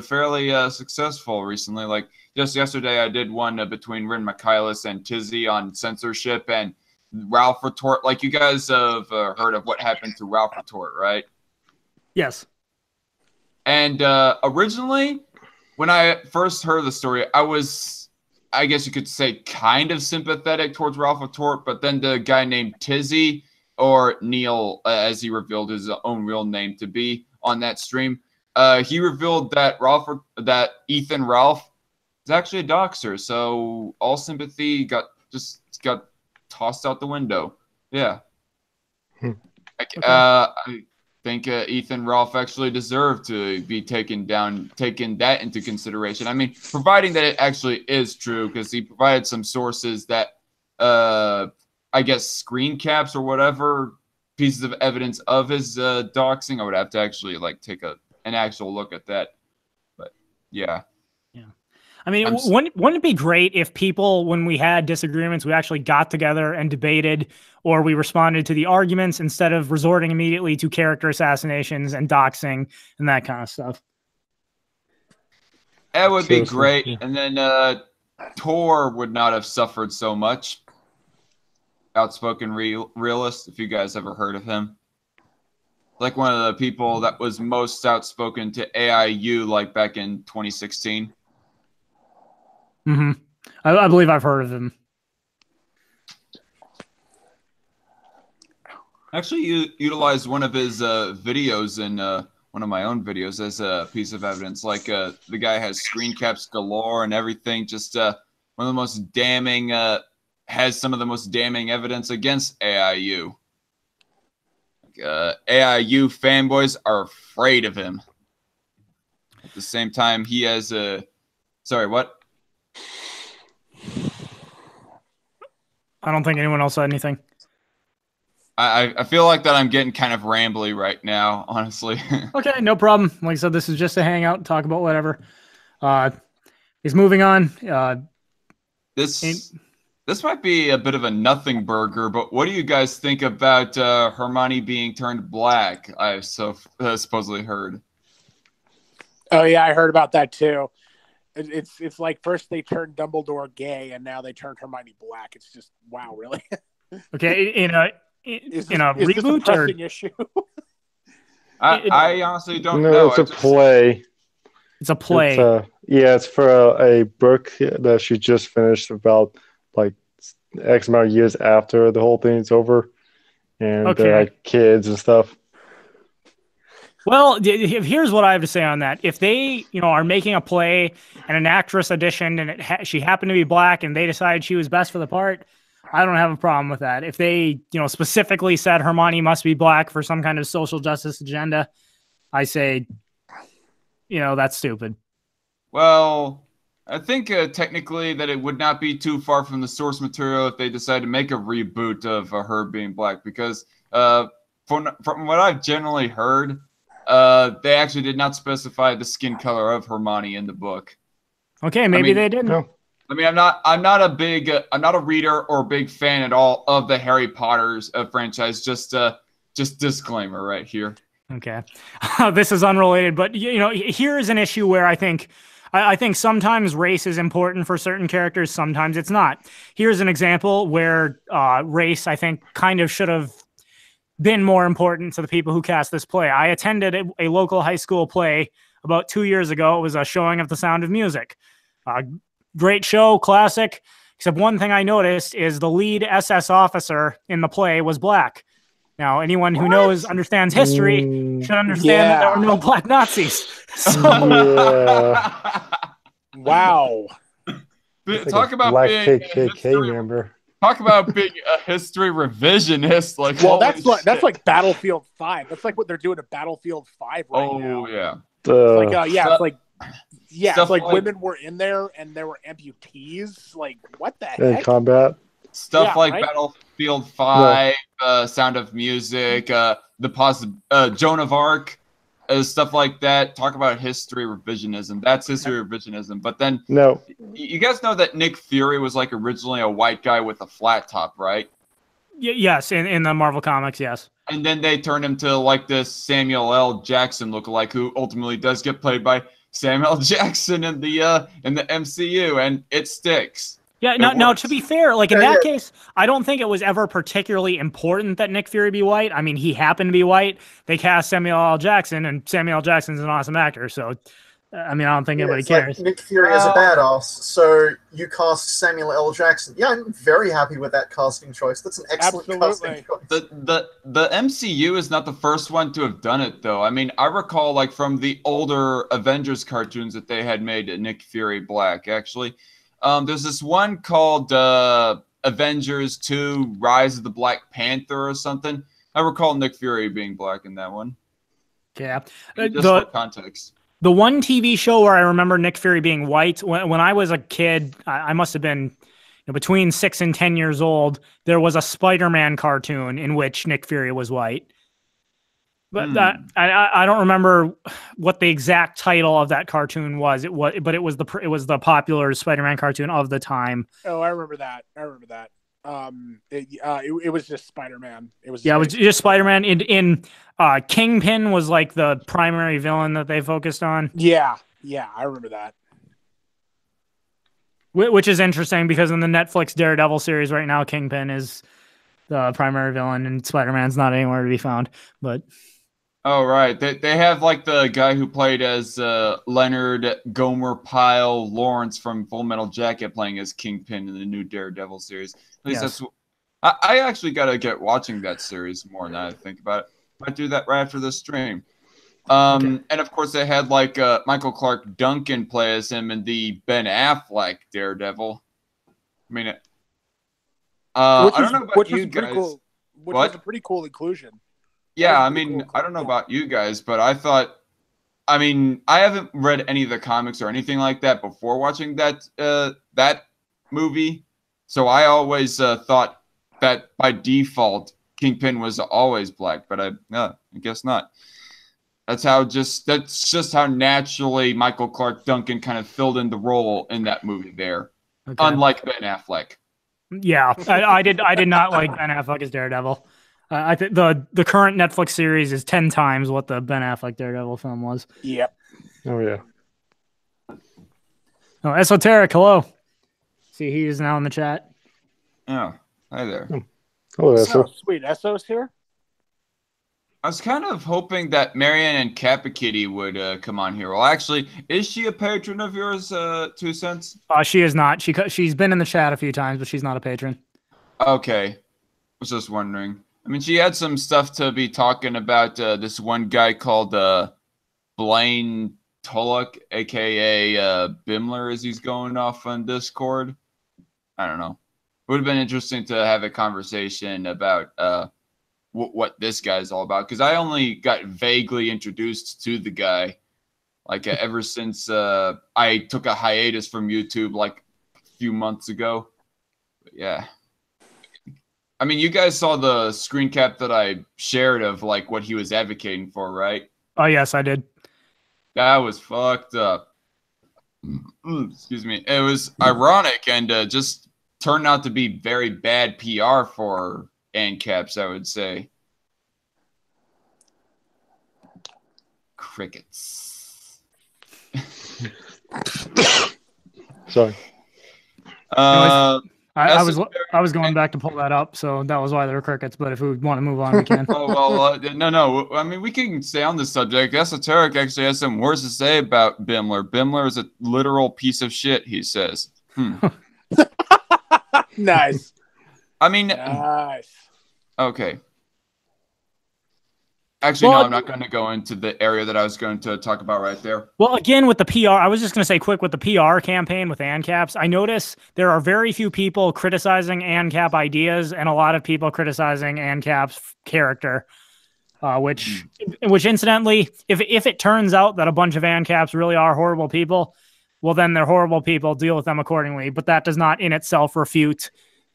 fairly successful recently. Like, just yesterday, I did one between Rin Michaelis and Tizzy on censorship, and Ralph Retort. Like, you guys have heard of what happened to Ralph Retort, right? Yes. And originally, when I first heard the story, I was, I guess you could say, kind of sympathetic towards Ralph Retort, but then the guy named Tizzy, or Neil, as he revealed his own real name to be on that stream, he revealed that Ethan Ralph is actually a doxer, so all sympathy got tossed out the window. Yeah. I think Ethan Ralph actually deserved to be taken that into consideration. I mean, providing that it actually is true, because he provided some sources that, I guess, screen caps or whatever pieces of evidence of his doxing. I would have to actually like take an actual look at that. But yeah. I mean, wouldn't it be great if people, when we had disagreements, we actually got together and debated, or we responded to the arguments instead of resorting immediately to character assassinations and doxing and that kind of stuff? That would be Seriously, great. yeah. And then Tor would not have suffered so much. Outspoken realist, if you guys ever heard of him. Like one of the people that was most outspoken to AIU, like back in 2016. Mm-hmm. I believe I've heard of him. Actually, you utilized one of his videos in one of my own videos as a piece of evidence. Like the guy has screen caps galore and everything. Just one of the most damning, has some of the most damning evidence against AIU. AIU fanboys are afraid of him. At the same time, he has a... Sorry, what? I don't think anyone else said anything. I feel like that I'm getting kind of rambly right now, honestly. Okay, no problem. Like I said, this is just a hangout, talk about whatever. He's moving on. This might be a bit of a nothing burger, but what do you guys think about Hermione being turned black? I supposedly heard. Oh yeah, I heard about that too. It's like first they turned Dumbledore gay, and now they turned Hermione black. It's just wow, really. Okay, in a reboot this a pressing issue? I honestly don't No, know. it's a play. It's a play. It's for a book that she just finished about like X amount of years after the whole thing's over, and they're like kids and stuff. Well, here's what I have to say on that. If they, are making a play and an actress auditioned and she happened to be black and they decided she was best for the part, I don't have a problem with that. If they, specifically said Hermione must be black for some kind of social justice agenda, I say, that's stupid. Well, I think technically that it would not be too far from the source material if they decide to make a reboot of her being black, because from what I've generally heard, they actually did not specify the skin color of Hermione in the book. Okay, maybe they didn't. No. I mean, I'm not a reader or a big fan at all of the Harry Potter's franchise. Just disclaimer right here. Okay, this is unrelated, but here is an issue where I think sometimes race is important for certain characters, sometimes it's not. Here's an example where race, I think, kind of should have been more important to the people who cast this play. I attended a local high school play about 2 years ago. It was a showing of The Sound of Music. Great show, classic, except one thing I noticed is the lead SS officer in the play was black. Now, anyone who understands history should understand that there were no black Nazis. So, wow. Talk about black being KKK member. Talk about being a history revisionist. Like, well, that's like Battlefield 5. That's like what they're doing at Battlefield 5 right now. Oh yeah. It's like women were in there and there were amputees. Like, what the heck? In combat. Stuff like Battlefield 5, Sound of Music, Joan of Arc, stuff like that. Talk about history revisionism. That's history revisionism. But then, you guys know that Nick Fury was like originally a white guy with a flat top, right? Yes, in the Marvel comics, yes. And then they turned him to like this Samuel L. Jackson lookalike, who ultimately does get played by Samuel L. Jackson in the MCU, and it sticks. Yeah, now to be fair, like in that case, I don't think it was ever particularly important that Nick Fury be white. I mean, he happened to be white. They cast Samuel L. Jackson, and Samuel L. Jackson's an awesome actor. So, I mean, I don't think anybody cares. Like Nick Fury is a badass, so you cast Samuel L. Jackson. Yeah, I'm very happy with that casting choice. That's an excellent casting choice. The MCU is not the first one to have done it, though. I mean, I recall like from the older Avengers cartoons that they had made Nick Fury black, actually. There's this one called Avengers 2 Rise of the Black Panther or something. I recall Nick Fury being black in that one. Yeah. Just for context. The one TV show where I remember Nick Fury being white, when I was a kid, I must have been between 6 and 10 years old, there was a Spider-Man cartoon in which Nick Fury was white. But I don't remember what the exact title of that cartoon was. It was the popular Spider-Man cartoon of the time. Oh, I remember that. It was just Spider-Man. It was just Spider-Man. In Kingpin was like the primary villain that they focused on. Yeah, I remember that. Which is interesting because in the Netflix Daredevil series right now, Kingpin is the primary villain and Spider-Man's not anywhere to be found. But oh, right. They have like the guy who played as Leonard Gomer Pyle Lawrence from Full Metal Jacket playing as Kingpin in the new Daredevil series. At least that's. I actually got to get watching that series more now that I think about it. Might do that right after this stream. And of course, they had like Michael Clark Duncan play as him in the Ben Affleck Daredevil. I mean, I don't know about you guys. Cool, which was a pretty cool inclusion. Yeah, I mean, I don't know about you guys, but I thought, I mean, I haven't read any of the comics or anything like that before watching that movie, so I always thought that by default, Kingpin was always black, but I guess not. That's just how naturally Michael Clark Duncan kind of filled in the role in that movie there, unlike Ben Affleck. Yeah, I did not like Ben Affleck as Daredevil. I think the current Netflix series is 10 times what the Ben Affleck Daredevil film was. Yep. Oh yeah. Oh, Esoteric, hello. See, he is now in the chat. Oh, hi there. Oh, that's So sweet. Esso's here. I was kind of hoping that Marianne and Kappa Kitty would come on here. Well, actually, is she a patron of yours, 2 cents? She is not. She's been in the chat a few times, but she's not a patron. Okay. I was just wondering. I mean, she had some stuff to be talking about this one guy called Blaine Tulloch, a.k.a. Bimler, as he's going off on Discord. I don't know. It would have been interesting to have a conversation about what this guy's all about, because I only got vaguely introduced to the guy like ever since I took a hiatus from YouTube like a few months ago. But yeah, I mean, you guys saw the screen cap that I shared of like what he was advocating for, right? Oh yes, I did. That was fucked up. Excuse me. It was ironic and just turned out to be very bad PR for ANCAPs, I would say. Crickets. Sorry. I was going back to pull that up, so that was why there were crickets. But if we want to move on, we can. No. I mean, we can stay on this subject. Esoteric actually has some words to say about Bimler. Bimler is a literal piece of shit, he says. Nice. I mean, nice. Okay. Actually, no, I'm not going to go into the area that I was going to talk about right there. Well, again, with the PR, I was just going to say quick with the PR campaign with ANCAPs, I notice there are very few people criticizing ANCAP ideas and a lot of people criticizing ANCAP's character, which incidentally, if it turns out that a bunch of ANCAPs really are horrible people, well, then they're horrible people, deal with them accordingly. But that does not in itself refute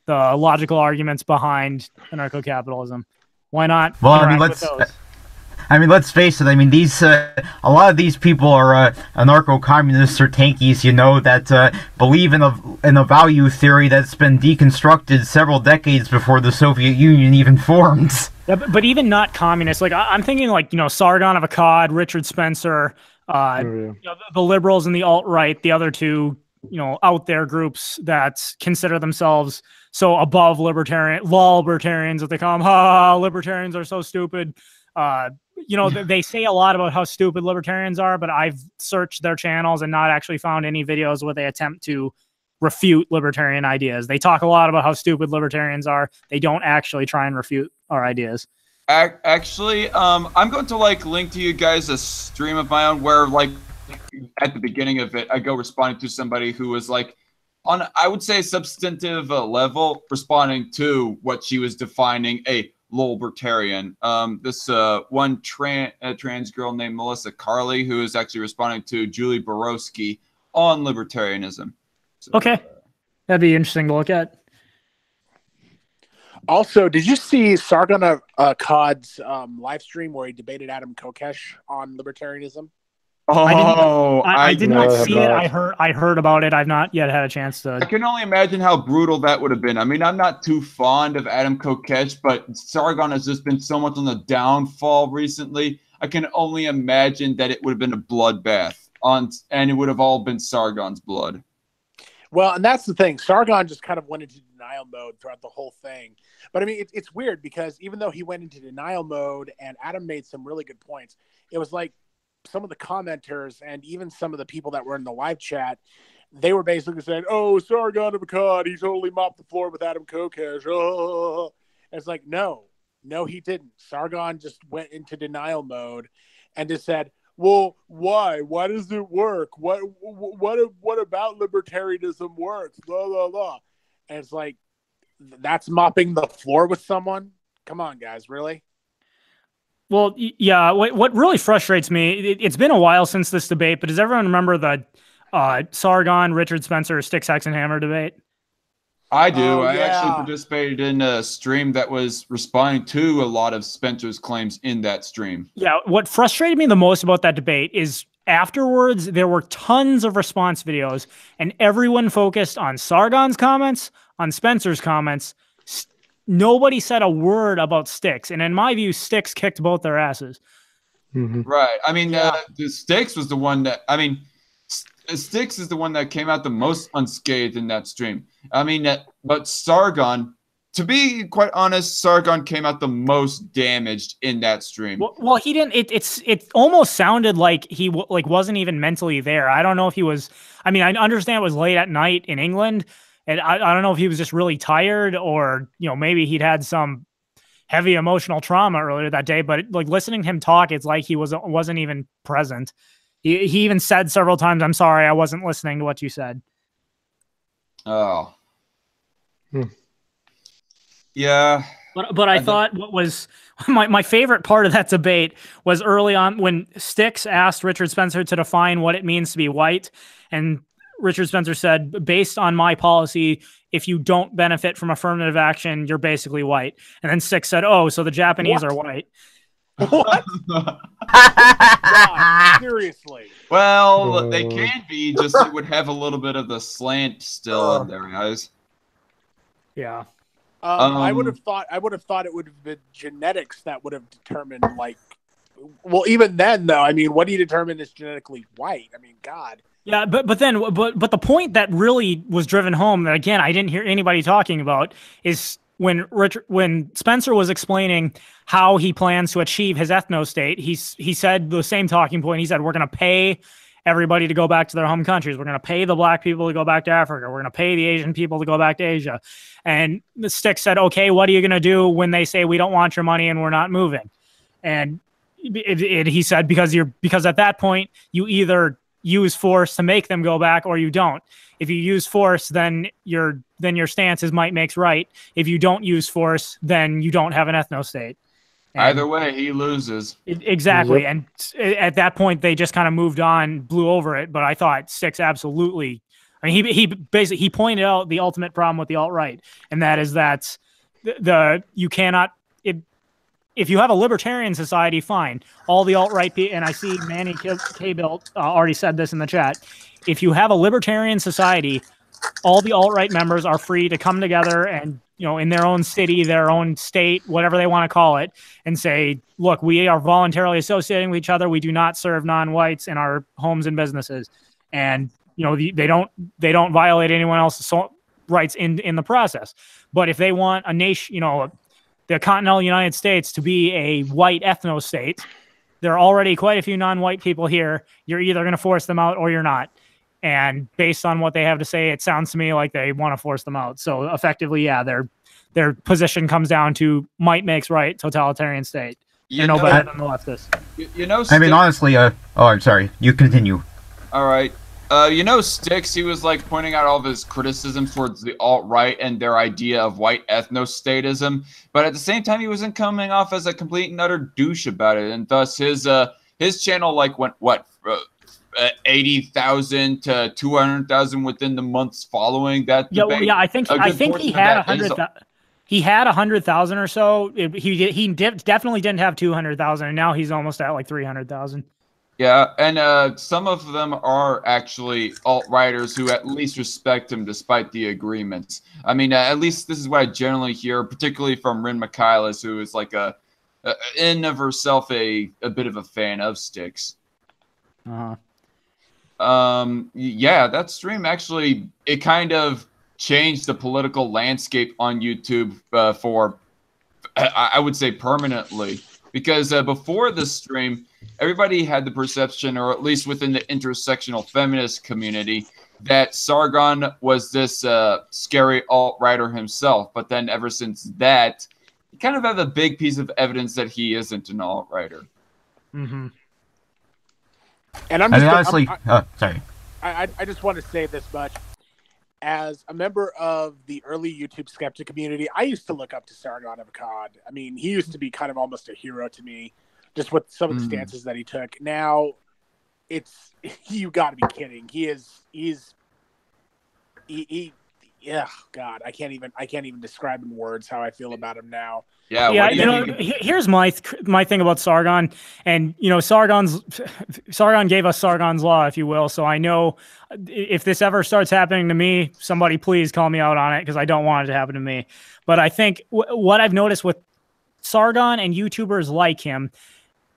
the logical arguments behind anarcho-capitalism. Why not? Well, I mean, let's face it. I mean, a lot of these people are anarcho-communists or tankies, that believe in a value theory that's been deconstructed several decades before the Soviet Union even formed. Yeah, but even not communists. Like I'm thinking, Sargon of Akkad, Richard Spencer, the liberals and the alt-right, the other two, out there groups that consider themselves so above libertarians that they call them, libertarians are so stupid. They say a lot about how stupid libertarians are, but I've searched their channels and not actually found any videos where they attempt to refute libertarian ideas. They talk a lot about how stupid libertarians are. They don't actually try and refute our ideas. Actually, I'm going to link to you guys a stream of my own where at the beginning of it, I go responding to somebody who was on, I would say, substantive level, responding to what she was defining a libertarian. This one trans girl named Melissa Carley, who is actually responding to Julie Borowski on libertarianism. So, okay. That'd be interesting to look at. Also, did you see Sargon of Akkad's live stream where he debated Adam Kokesh on libertarianism? Oh, I did not see it. I heard about it. I've not yet had a chance to. I can only imagine how brutal that would have been. I mean, I'm not too fond of Adam Kokesh, but Sargon has just been so much on the downfall recently. I can only imagine that it would have been a bloodbath and it would have all been Sargon's blood. Well, and that's the thing. Sargon just kind of went into denial mode throughout the whole thing. But I mean, it's weird because even though he went into denial mode and Adam made some really good points, it was like some of the commenters and even some of the people that were in the live chat, they were basically saying, "Oh, Sargon of Akkad, he totally mopped the floor with Adam Kokesh." Oh. And it's like, no, he didn't. Sargon just went into denial mode and just said, "Well, why? Why does it work? What about libertarianism works? Blah, blah, blah." And it's like, that's mopping the floor with someone? Come on, guys, really? Well, yeah, what really frustrates me, it's been a while since this debate, but does everyone remember the Sargon, Richard Spencer, Sticks, Axe, and Hammer debate? I do. Oh, I actually yeah. participated in a stream that was responding to a lot of Spencer's claims in that stream. Yeah, what frustrated me the most about that debate is afterwards there were tons of response videos, and everyone focused on Sargon's comments, on Spencer's comments. Nobody said a word about Styx, and in my view, Styx kicked both their asses. Right. I mean, Yeah. the Styx was the one that. I mean, Styx is the one that came out the most unscathed in that stream. I mean, but Sargon, to be quite honest, Sargon came out the most damaged in that stream. Well, he didn't. It almost sounded like he wasn't even mentally there. I don't know if he was. I mean, I understand it was late at night in England, and I don't know if he was just really tired, or maybe he'd had some heavy emotional trauma earlier that day. But like listening to him talk, it's like he wasn't even present. He even said several times, "I'm sorry, I wasn't listening to what you said." Oh. Yeah. But I thought what was my favorite part of that debate was early on when Styx asked Richard Spencer to define what it means to be white. And Richard Spencer said, based on my policy, if you don't benefit from affirmative action, you're basically white. And then Styx said, oh, so the Japanese are white. What? God, seriously. Well, they can be, just it would have a little bit of the slant still in their eyes. Yeah. I would have thought it would have been genetics that would have determined, like, well, even then though, I mean, what do you determine is genetically white? I mean, God. Yeah, but the point that really was driven home that again I didn't hear anybody talking about is when Spencer was explaining how he plans to achieve his ethno state, he said the same talking point. He said, we're going to pay everybody to go back to their home countries. We're going to pay the black people to go back to Africa. We're going to pay the Asian people to go back to Asia. And the Styx said, okay, what are you going to do when they say we don't want your money and we're not moving? And he said, because at that point you either use force to make them go back or you don't. If you use force, then your stance is might makes right. If you don't use force, then you don't have an ethno state. And either way, he loses. Exactly. Yep. And at that point, they just kind of moved on, blew over it. But I thought Styx absolutely. I mean, he pointed out the ultimate problem with the alt-right, and that is that you cannot. If you have a libertarian society, fine. All the alt-right people, and I see Manny K-Bilt already said this in the chat. If you have a libertarian society, all the alt-right members are free to come together and, in their own city, their own state, whatever they want to call it, and say, look, we are voluntarily associating with each other. We do not serve non-whites in our homes and businesses. And, they don't violate anyone else's rights in the process. But if they want a nation, the continental United States to be a white ethno state, there are already quite a few non-white people here. You're either going to force them out or you're not. And based on what they have to say, it sounds to me like they want to force them out. So effectively, yeah, their position comes down to might makes right, totalitarian state. You're no better than the leftists. I mean, honestly, I'm sorry. You continue. All right. Styx, he was like pointing out all of his criticisms towards the alt-right and their idea of white ethnostatism, but at the same time, he wasn't coming off as a complete and utter douche about it, and thus his channel went 80,000 to 200,000 within the months following that debate. Yeah, I think he had 100,000. He had 100,000 or so. He definitely didn't have 200,000, and now he's almost at like 300,000. Yeah, and some of them are actually alt-righters who at least respect him despite the agreements. I mean, at least this is what I generally hear, particularly from Rin Michaelis, who is like in of herself a bit of a fan of Styx. Uh-huh. Yeah, that stream actually, it kind of changed the political landscape on YouTube for, I would say, permanently. Because before the stream, everybody had the perception, or at least within the intersectional feminist community, that Sargon was this scary alt-righter himself. But then ever since that, you kind of have a big piece of evidence that he isn't an alt-righter. Mm-hmm. And honestly, sorry. I just want to say this much. As a member of the early YouTube skeptic community, I used to look up to Sargon of Akkad. I mean, he used to be kind of almost a hero to me, just with some of the stances that he took. Now, you got to be kidding. He yeah, God, I can't even describe in words how I feel about him now. Yeah, Yeah, what do you think? here's my thing about Sargon, and Sargon gave us Sargon's law, if you will. So I know if this ever starts happening to me, somebody please call me out on it because I don't want it to happen to me. But I think what I've noticed with Sargon and YouTubers like him,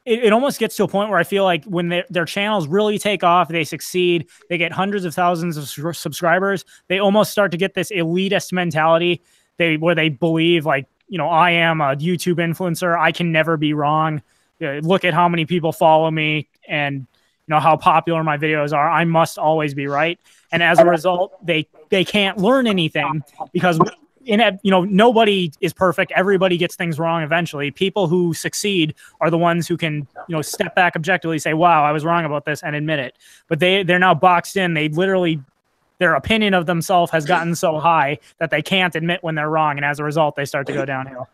it almost gets to a point where I feel like when their channels really take off, they succeed, they get hundreds of thousands of subscribers, they almost start to get this elitist mentality where they believe like, I am a YouTube influencer. I can never be wrong. Look at how many people follow me and how popular my videos are. I must always be right. And as a result, they can't learn anything because nobody is perfect. Everybody gets things wrong eventually. People who succeed are the ones who can, step back objectively, say, wow, I was wrong about this and admit it. But they're now boxed in. They literally, their opinion of themselves has gotten so high that they can't admit when they're wrong. And as a result, they start to go downhill.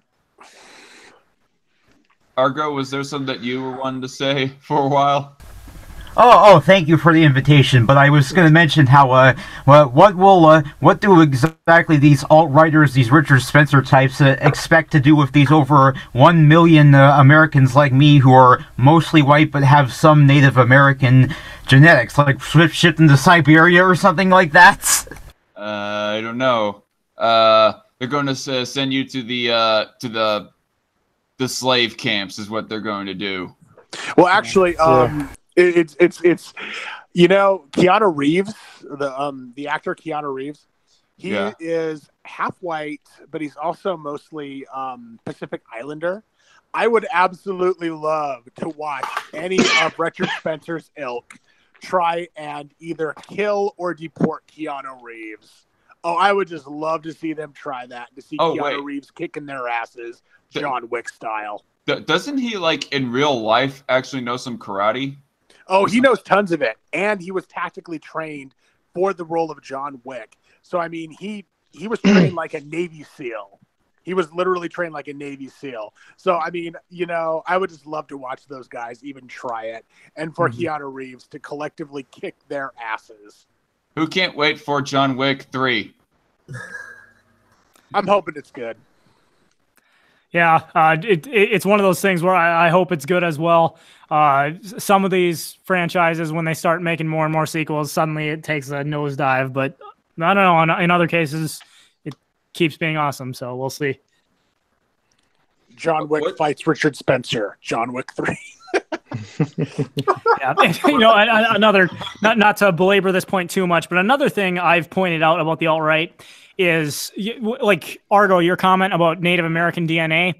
Argo, was there something that you were wanting to say for a while? Oh, thank you for the invitation. But I was going to mention how, what do exactly these alt-righters, these Richard Spencer types, expect to do with these over 1 million Americans like me who are mostly white but have some Native American genetics, like shipped into Siberia or something like that? I don't know. They're going to send you to the slave camps, is what they're going to do. Well, actually, It's Keanu Reeves, the actor Keanu Reeves. He is half white, but he's also mostly Pacific Islander. I would absolutely love to watch any of Richard Spencer's ilk try and either kill or deport Keanu Reeves. Oh, I would just love to see them try that, to see Keanu Reeves kicking their asses, John Wick style. Doesn't he, like, in real life actually know some karate? Oh, he knows tons of it, and he was tactically trained for the role of John Wick. So, I mean, he was trained like a Navy SEAL. He was literally trained like a Navy SEAL. So, I mean, I would just love to watch those guys even try it, and for Keanu Reeves to collectively kick their asses. Who can't wait for John Wick 3? I'm hoping it's good. Yeah, it's one of those things where I hope it's good as well. Some of these franchises, when they start making more and more sequels, suddenly it takes a nosedive. But I don't know. In other cases, it keeps being awesome. So we'll see. John Wick fights Richard Spencer. John Wick 3. Yeah, another, not to belabor this point too much, but another thing I've pointed out about the alt-right is, like, Argo, your comment about Native American DNA.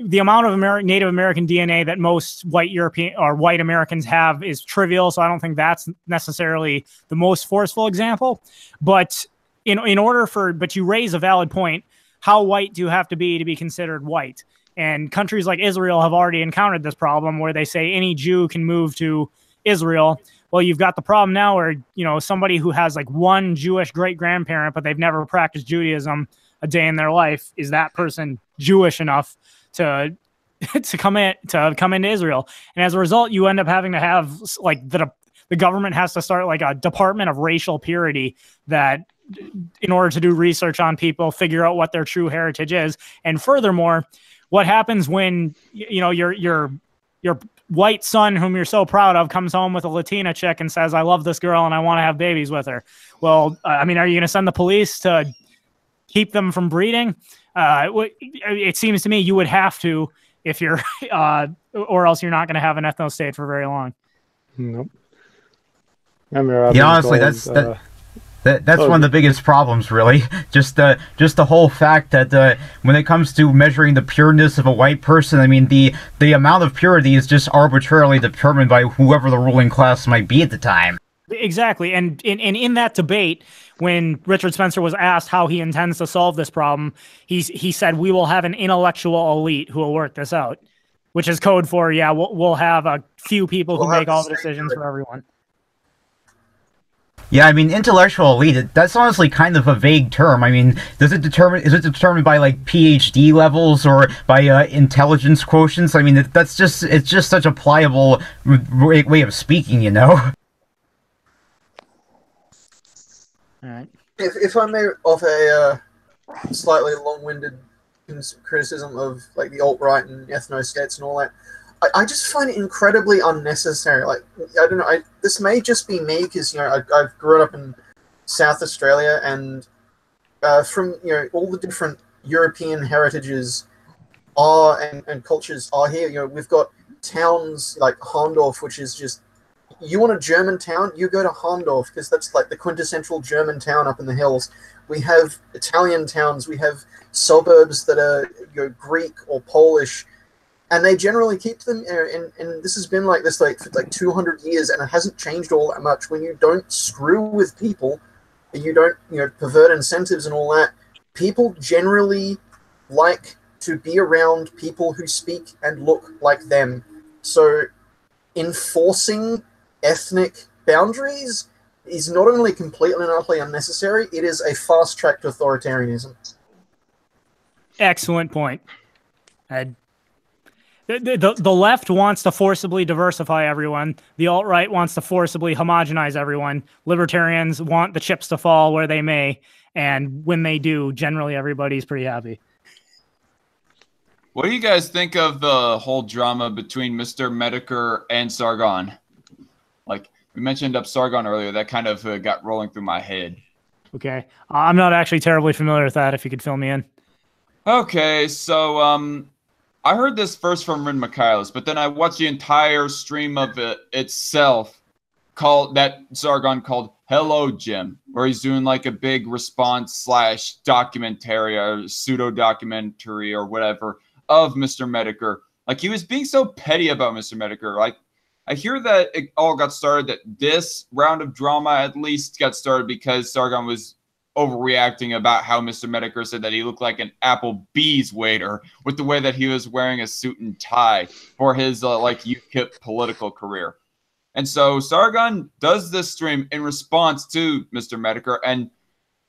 The amount of Native American DNA that most white European or white Americans have is trivial, so I don't think that's necessarily the most forceful example. But but you raise a valid point. How white do you have to be considered white? And countries like Israel have already encountered this problem where they say any Jew can move to Israel. Well, you've got the problem now where, somebody who has like one Jewish great-grandparent, but they've never practiced Judaism a day in their life, is that person Jewish enough to come into Israel? And as a result, you end up having to have like the government has to start like a Department of Racial Purity that, in order to do research on people, figure out what their true heritage is. And furthermore, what happens when your white son, whom you're so proud of, comes home with a Latina chick and says, I love this girl and I want to have babies with her? Well, I mean, are you going to send the police to keep them from breeding? It seems to me you would have to if you're, or else you're not going to have an ethno state for very long. Nope. Honestly, that's one of the biggest problems, really. Just the whole fact that when it comes to measuring the pureness of a white person, I mean, the amount of purity is just arbitrarily determined by whoever the ruling class might be at the time. Exactly. And in that debate, when Richard Spencer was asked how he intends to solve this problem, he said, we will have an intellectual elite who will work this out, which is code for, we'll have a few people who make all the decisions for everyone. Yeah, I mean, intellectual elite, that's honestly kind of a vague term. I mean, is it determined by, like, PhD levels or by intelligence quotients? I mean, it's just such a pliable way of speaking, All right. if I may offer a slightly long-winded criticism of like the alt-right and ethno-skates and all that, I just find it incredibly unnecessary. Like, I don't know, this may just be me because, you know, I grew up in South Australia, and from, you know, all the different European heritages and cultures are here. You know, we've got towns like Hondorf, which is just, you want a German town, you go to Hondorf because that's like the quintessential German town up in the hills. We have Italian towns, we have suburbs that are, you know, Greek or Polish, and they generally keep them. And this has been like this like for like 200 years, and it hasn't changed all that much. When you don't screw with people, and you don't, you know, pervert incentives and all that, people generally like to be around people who speak and look like them. So enforcing ethnic boundaries is not only completely and utterly unnecessary, it is a fast track to authoritarianism. Excellent point. The left wants to forcibly diversify everyone. The alt-right wants to forcibly homogenize everyone. Libertarians want the chips to fall where they may. And when they do, generally everybody's pretty happy. What do you guys think of the whole drama between Mr. Medicare and Sargon? Like, we mentioned up Sargon earlier, that kind of got rolling through my head. Okay. I'm not actually terribly familiar with that, if you could fill me in. Okay, so I heard this first from Rin Michaelis, but then I watched the entire stream of it itself that Sargon called Hello Jim, where he's doing like a big response / documentary or pseudo-documentary or whatever of Mr. Medicare. Like, he was being so petty about Mr. Medicare. Like, I hear that it all got started, that this round of drama at least got started because Sargon was overreacting about how Mr. Medicare said that he looked like an Applebee's waiter with the way that he was wearing a suit and tie for his like UKIP political career. And so Sargon does this stream in response to Mr. Medicare, and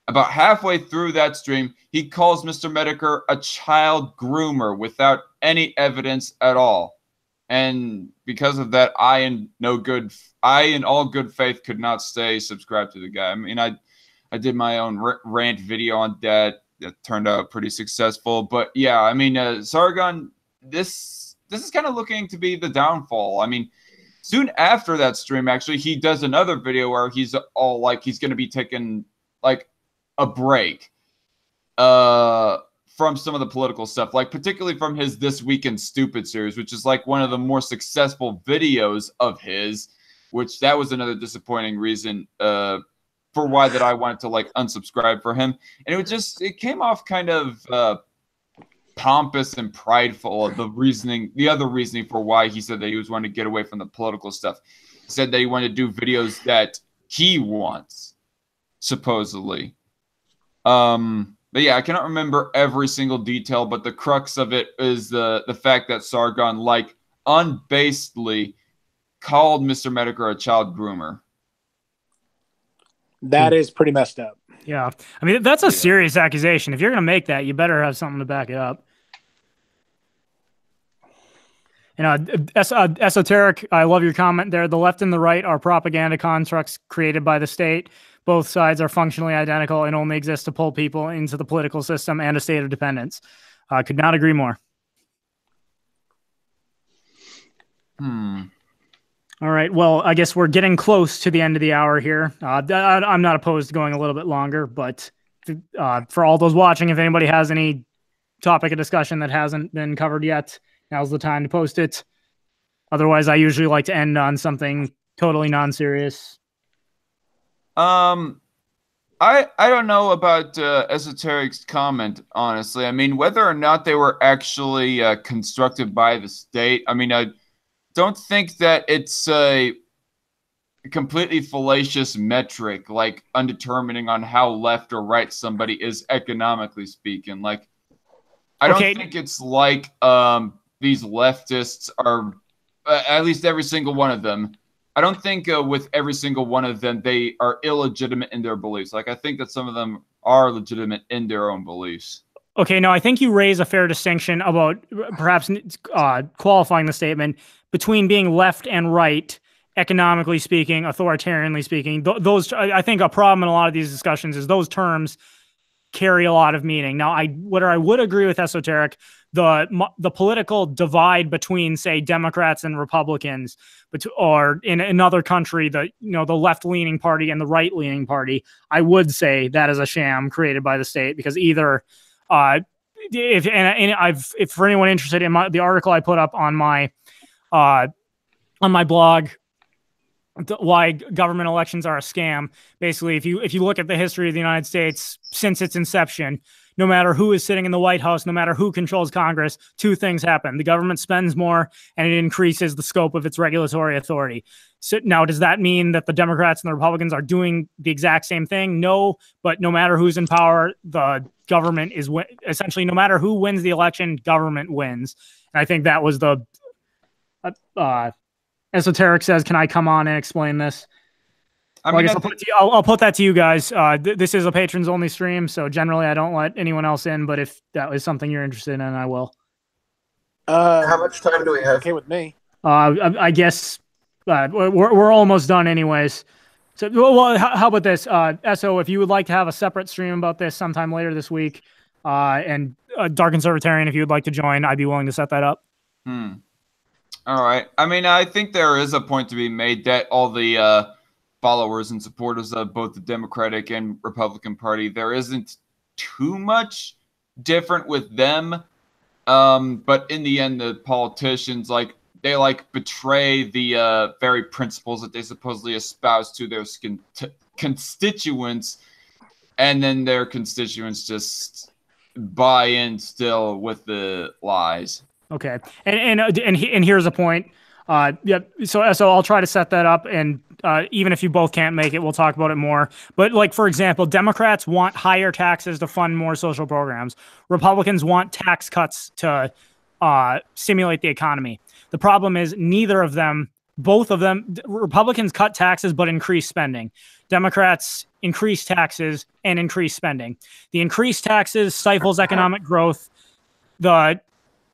about halfway through that stream, he calls Mr. Medicare a child groomer without any evidence at all. And because of that, I in all good faith could not stay subscribed to the guy. I mean, I did my own rant video on that. That turned out pretty successful. But yeah, I mean, Sargon, this is kind of looking to be the downfall. I mean, soon after that stream, actually, he does another video where he's all like, he's going to be taking like a break from some of the political stuff, like particularly from his This Week in Stupid series, which is like one of the more successful videos of his, which that was another disappointing reason for why that I wanted to like unsubscribe for him. And it came off kind of pompous and prideful of the other reasoning for why he said that he was wanting to get away from the political stuff. He said that he wanted to do videos that he wants, supposedly. But yeah, I cannot remember every single detail, but the crux of it is the fact that Sargon, like, unbasedly called Mr. Medicare a child groomer. That is pretty messed up. Yeah. I mean, that's a serious accusation. If you're going to make that, you better have something to back it up. You know, Esoteric, I love your comment there. The left and the right are propaganda constructs created by the state. Both sides are functionally identical and only exist to pull people into the political system and a state of dependence. I could not agree more. All right. Well, I guess we're getting close to the end of the hour here. I'm not opposed to going a little bit longer, but for all those watching, if anybody has any topic of discussion that hasn't been covered yet, now's the time to post it. Otherwise, I usually like to end on something totally non-serious. I don't know about Esoteric's comment, honestly. I mean, whether or not they were actually constructed by the state, I mean, I don't think that it's a completely fallacious metric, like undetermining on how left or right somebody is economically speaking. Like, I don't think it's like these leftists are, at least every single one of them, I don't think with every single one of them, they are illegitimate in their beliefs. Like, I think that some of them are legitimate in their own beliefs. Okay, now I think you raise a fair distinction about perhaps qualifying the statement between being left and right economically speaking, authoritarianly speaking. Those, I think, a problem in a lot of these discussions is those terms carry a lot of meaning. Now, I would agree with Esoteric, the political divide between, say, Democrats and Republicans, or in another country, the left-leaning party and the right-leaning party, I would say that is a sham created by the state, because either if for anyone interested in the article I put up on my blog, why government elections are a scam. Basically, if you look at the history of the United States since its inception, no matter who is sitting in the White House, no matter who controls Congress, two things happen. The government spends more and it increases the scope of its regulatory authority. So now, does that mean that the Democrats and the Republicans are doing the exact same thing? No, but no matter who's in power, the government is essentially, no matter who wins the election, government wins. And I think that was the Esoteric says, can I come on and explain this? I guess I'll put that to you guys. This is a patrons only stream, so generally I don't let anyone else in, but if that is something you're interested in, I will. How much time do we have? Okay with me. I guess we're almost done anyways. So, well, how about this? Eso, if you would like to have a separate stream about this sometime later this week, and Dark Conservatarian, if you would like to join, I'd be willing to set that up. All right. I mean, I think there is a point to be made that all the followers and supporters of both the Democratic and Republican Party, there isn't too much different with them. But in the end, the politicians, they betray the very principles that they supposedly espouse to their constituents, and then their constituents just buy in still with the lies. Okay, and here's a point. So I'll try to set that up, and even if you both can't make it, we'll talk about it more. But for example, Democrats want higher taxes to fund more social programs. Republicans want tax cuts to stimulate the economy. The problem is both of them, Republicans cut taxes but increase spending. Democrats increase taxes and increase spending. The increased taxes stifles economic growth. The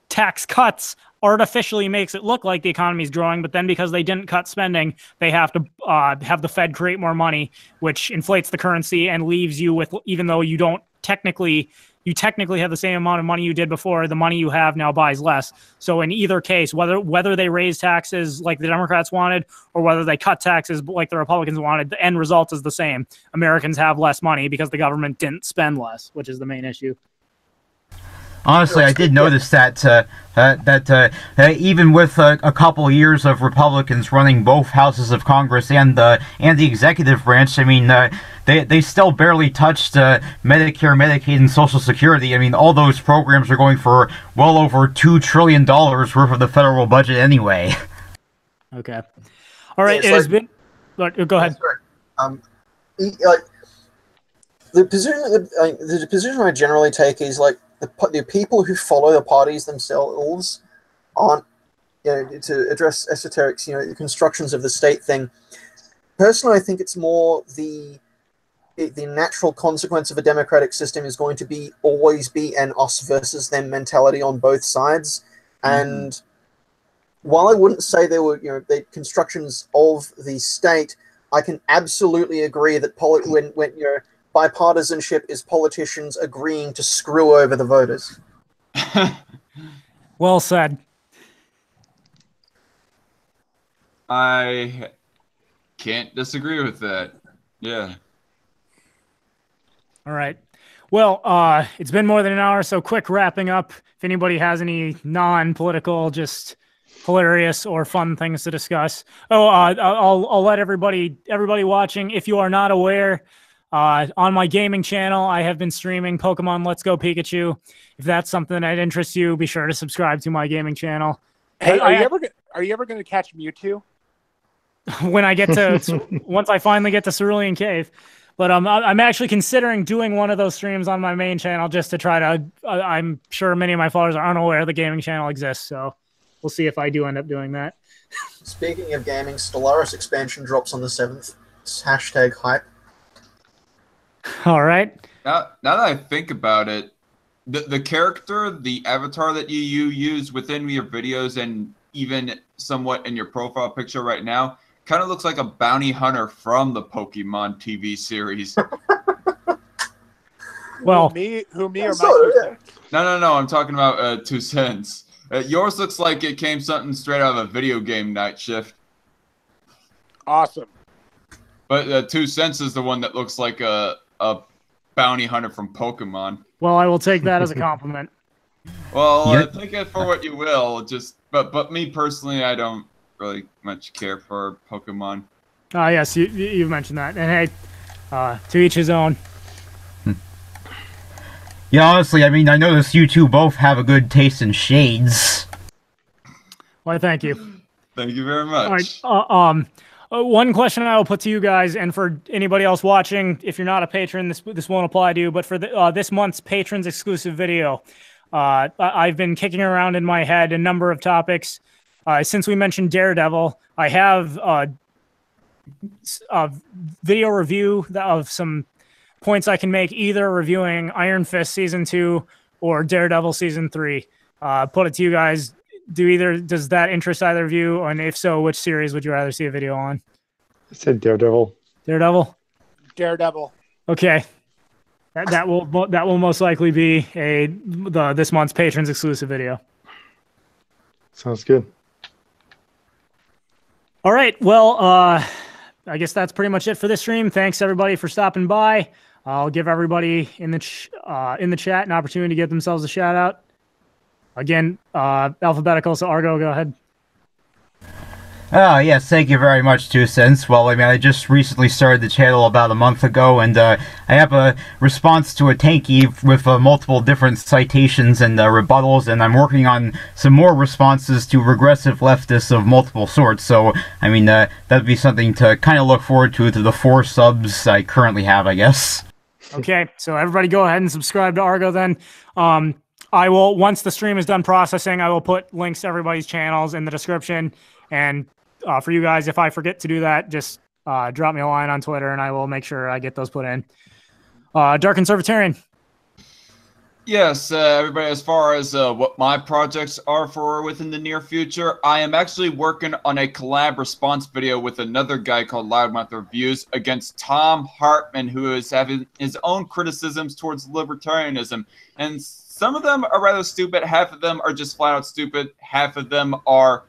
tax cuts artificially makes it look like the economy is growing, but then because they didn't cut spending, they have to have the Fed create more money, which inflates the currency and leaves you with, even though you technically have the same amount of money you did before, the money you have now buys less. So in either case, whether they raise taxes like the Democrats wanted or whether they cut taxes like the Republicans wanted, the end result is the same. Americans have less money because the government didn't spend less, which is the main issue. Honestly, I did notice that even with a couple years of Republicans running both houses of Congress and the executive branch, I mean, they still barely touched Medicare, Medicaid, and Social Security. I mean, all those programs are going for well over $2 trillion worth of the federal budget anyway. Okay. All right. It has been. Go ahead. The position I generally take is the people who follow the parties themselves aren't, to address Esoteric's, the constructions of the state thing. Personally, I think it's more the natural consequence of a democratic system is going to always be an us versus them mentality on both sides. And while I wouldn't say there were, the constructions of the state, I can absolutely agree that when bipartisanship is politicians agreeing to screw over the voters. Well said. I can't disagree with that. Yeah. All right. Well, it's been more than an hour, so quick wrapping up. If anybody has any non-political, just hilarious or fun things to discuss. I'll let everybody watching, if you are not aware, on my gaming channel, I have been streaming Pokemon Let's Go Pikachu. If that's something that interests you, be sure to subscribe to my gaming channel. Hey, are you ever going to catch Mewtwo? When I get to once I finally get to Cerulean Cave. But I'm actually considering doing one of those streams on my main channel just to try to. I'm sure many of my followers are unaware the gaming channel exists, so we'll see if I do end up doing that. Speaking of gaming, Stellaris expansion drops on the 7th. It's #hype. All right. Now that I think about it, the character, the avatar that you use within your videos and even somewhat in your profile picture right now kind of looks like a bounty hunter from the Pokemon TV series. Well, who me or my 2 cents? No. I'm talking about 2 cents. Yours looks like it came something straight out of a video game Night Shift. Awesome. But 2 cents is the one that looks like a bounty hunter from Pokemon. Well, I will take that as a compliment. Well, take it for what you will. But me personally, I don't really much care for Pokemon. Yes, you've mentioned that. And hey, to each his own. Yeah, honestly, I mean, I notice you two both have a good taste in shades. Why, thank you. Thank you very much. All right. One question I will put to you guys, and for anybody else watching, if you're not a patron, this won't apply to you. But for this month's patrons exclusive video, I've been kicking around in my head a number of topics. Since we mentioned Daredevil, I have a video review of some points I can make, either reviewing Iron Fist Season 2 or Daredevil Season 3. Put it to you guys. Does that interest either of you? And if so, which series would you rather see a video on? I said Daredevil. Daredevil. Okay. That will most likely be this month's patrons exclusive video. Sounds good. All right. Well, I guess that's pretty much it for this stream. Thanks everybody for stopping by. I'll give everybody in the chat an opportunity to give themselves a shout out. Again, alphabetical. So Argo, go ahead. Yes, thank you very much, 2 cents. Well, I mean, I just recently started the channel about a month ago, and I have a response to a Tanky with multiple different citations and rebuttals, and I'm working on some more responses to regressive leftists of multiple sorts. So, I mean, that'd be something to kind of look forward to the 4 subs I currently have, I guess. Okay, so everybody go ahead and subscribe to Argo then. I will, once the stream is done processing, I will put links to everybody's channels in the description. And for you guys, if I forget to do that, just drop me a line on Twitter and I will make sure I get those put in. Dark Conservatarian. Yes, everybody, as far as what my projects are for within the near future, I am actually working on a collab response video with another guy called Loudmouth Reviews against Tom Hartman, who is having his own criticisms towards libertarianism. And some of them are rather stupid. Half of them are just flat out stupid. Half of them are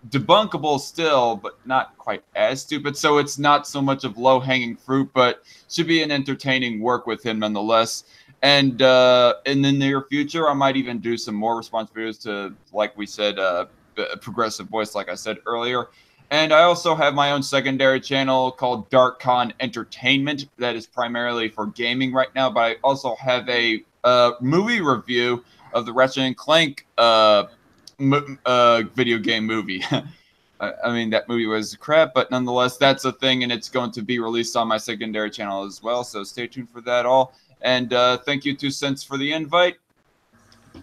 debunkable still, but not quite as stupid. So it's not so much of low-hanging fruit, but should be an entertaining work with him nonetheless. And in the near future, I might even do some more response videos to, like we said, progressive voice, like I said earlier. And I also have my own secondary channel called DarkCon Entertainment that is primarily for gaming right now, but I also have a movie review of the Ratchet and Clank video game movie. I mean, that movie was crap, but nonetheless, that's a thing, and it's going to be released on my secondary channel as well, so stay tuned for that all. And thank you, 2 cents, for the invite.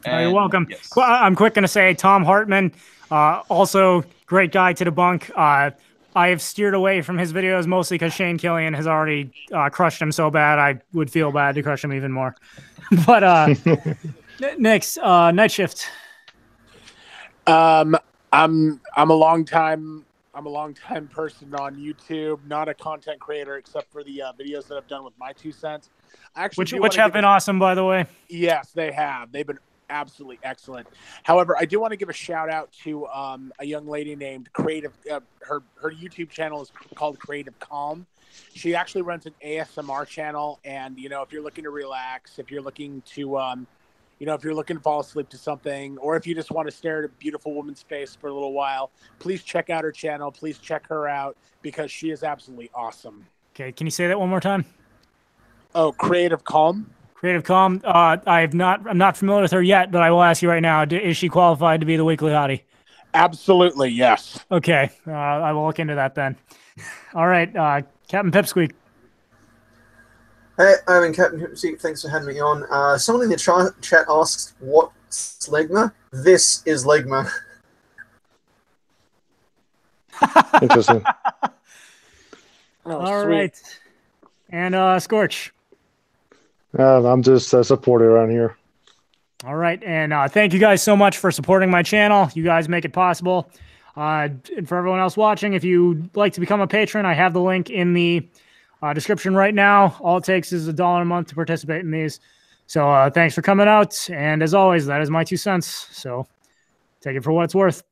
And, you're welcome. Yes. Well, I'm quick going to say Tom Hartman, also great guy to debunk. I have steered away from his videos mostly because Shane Killian has already crushed him so bad. I would feel bad to crush him even more. But next, Night Shift. I'm a long time person on YouTube, not a content creator except for the videos that I've done with my 2 cents. Actually, which have been awesome, by the way. Yes, they have. They've been absolutely excellent. However, I do want to give a shout out to a young lady named Creative. Her YouTube channel is called Creative Calm. She actually runs an ASMR channel, and if you're looking to relax, if you're looking to if you're looking to fall asleep to something, or if you just want to stare at a beautiful woman's face for a little while, please check out her channel. Please check her out because she is absolutely awesome. Okay, can you say that one more time? Oh, Creative Calm. Creative Calm. I'm not familiar with her yet, but I will ask you right now: is she qualified to be the weekly hottie? Absolutely, yes. Okay, I will look into that then. All right, Captain Pipsqueak. Hey, I'm in Captain Pipsqueak. Thanks for having me on. Someone in the chat asks, "What's Legma?" This is Legma. Interesting. All right, and Scorch. I'm just a supporter around here. All right, and thank you guys so much for supporting my channel. You guys make it possible. And for everyone else watching, if you'd like to become a patron, I have the link in the description right now. All it takes is $1 a month to participate in these. So thanks for coming out. And as always, that is my 2 cents. So take it for what it's worth.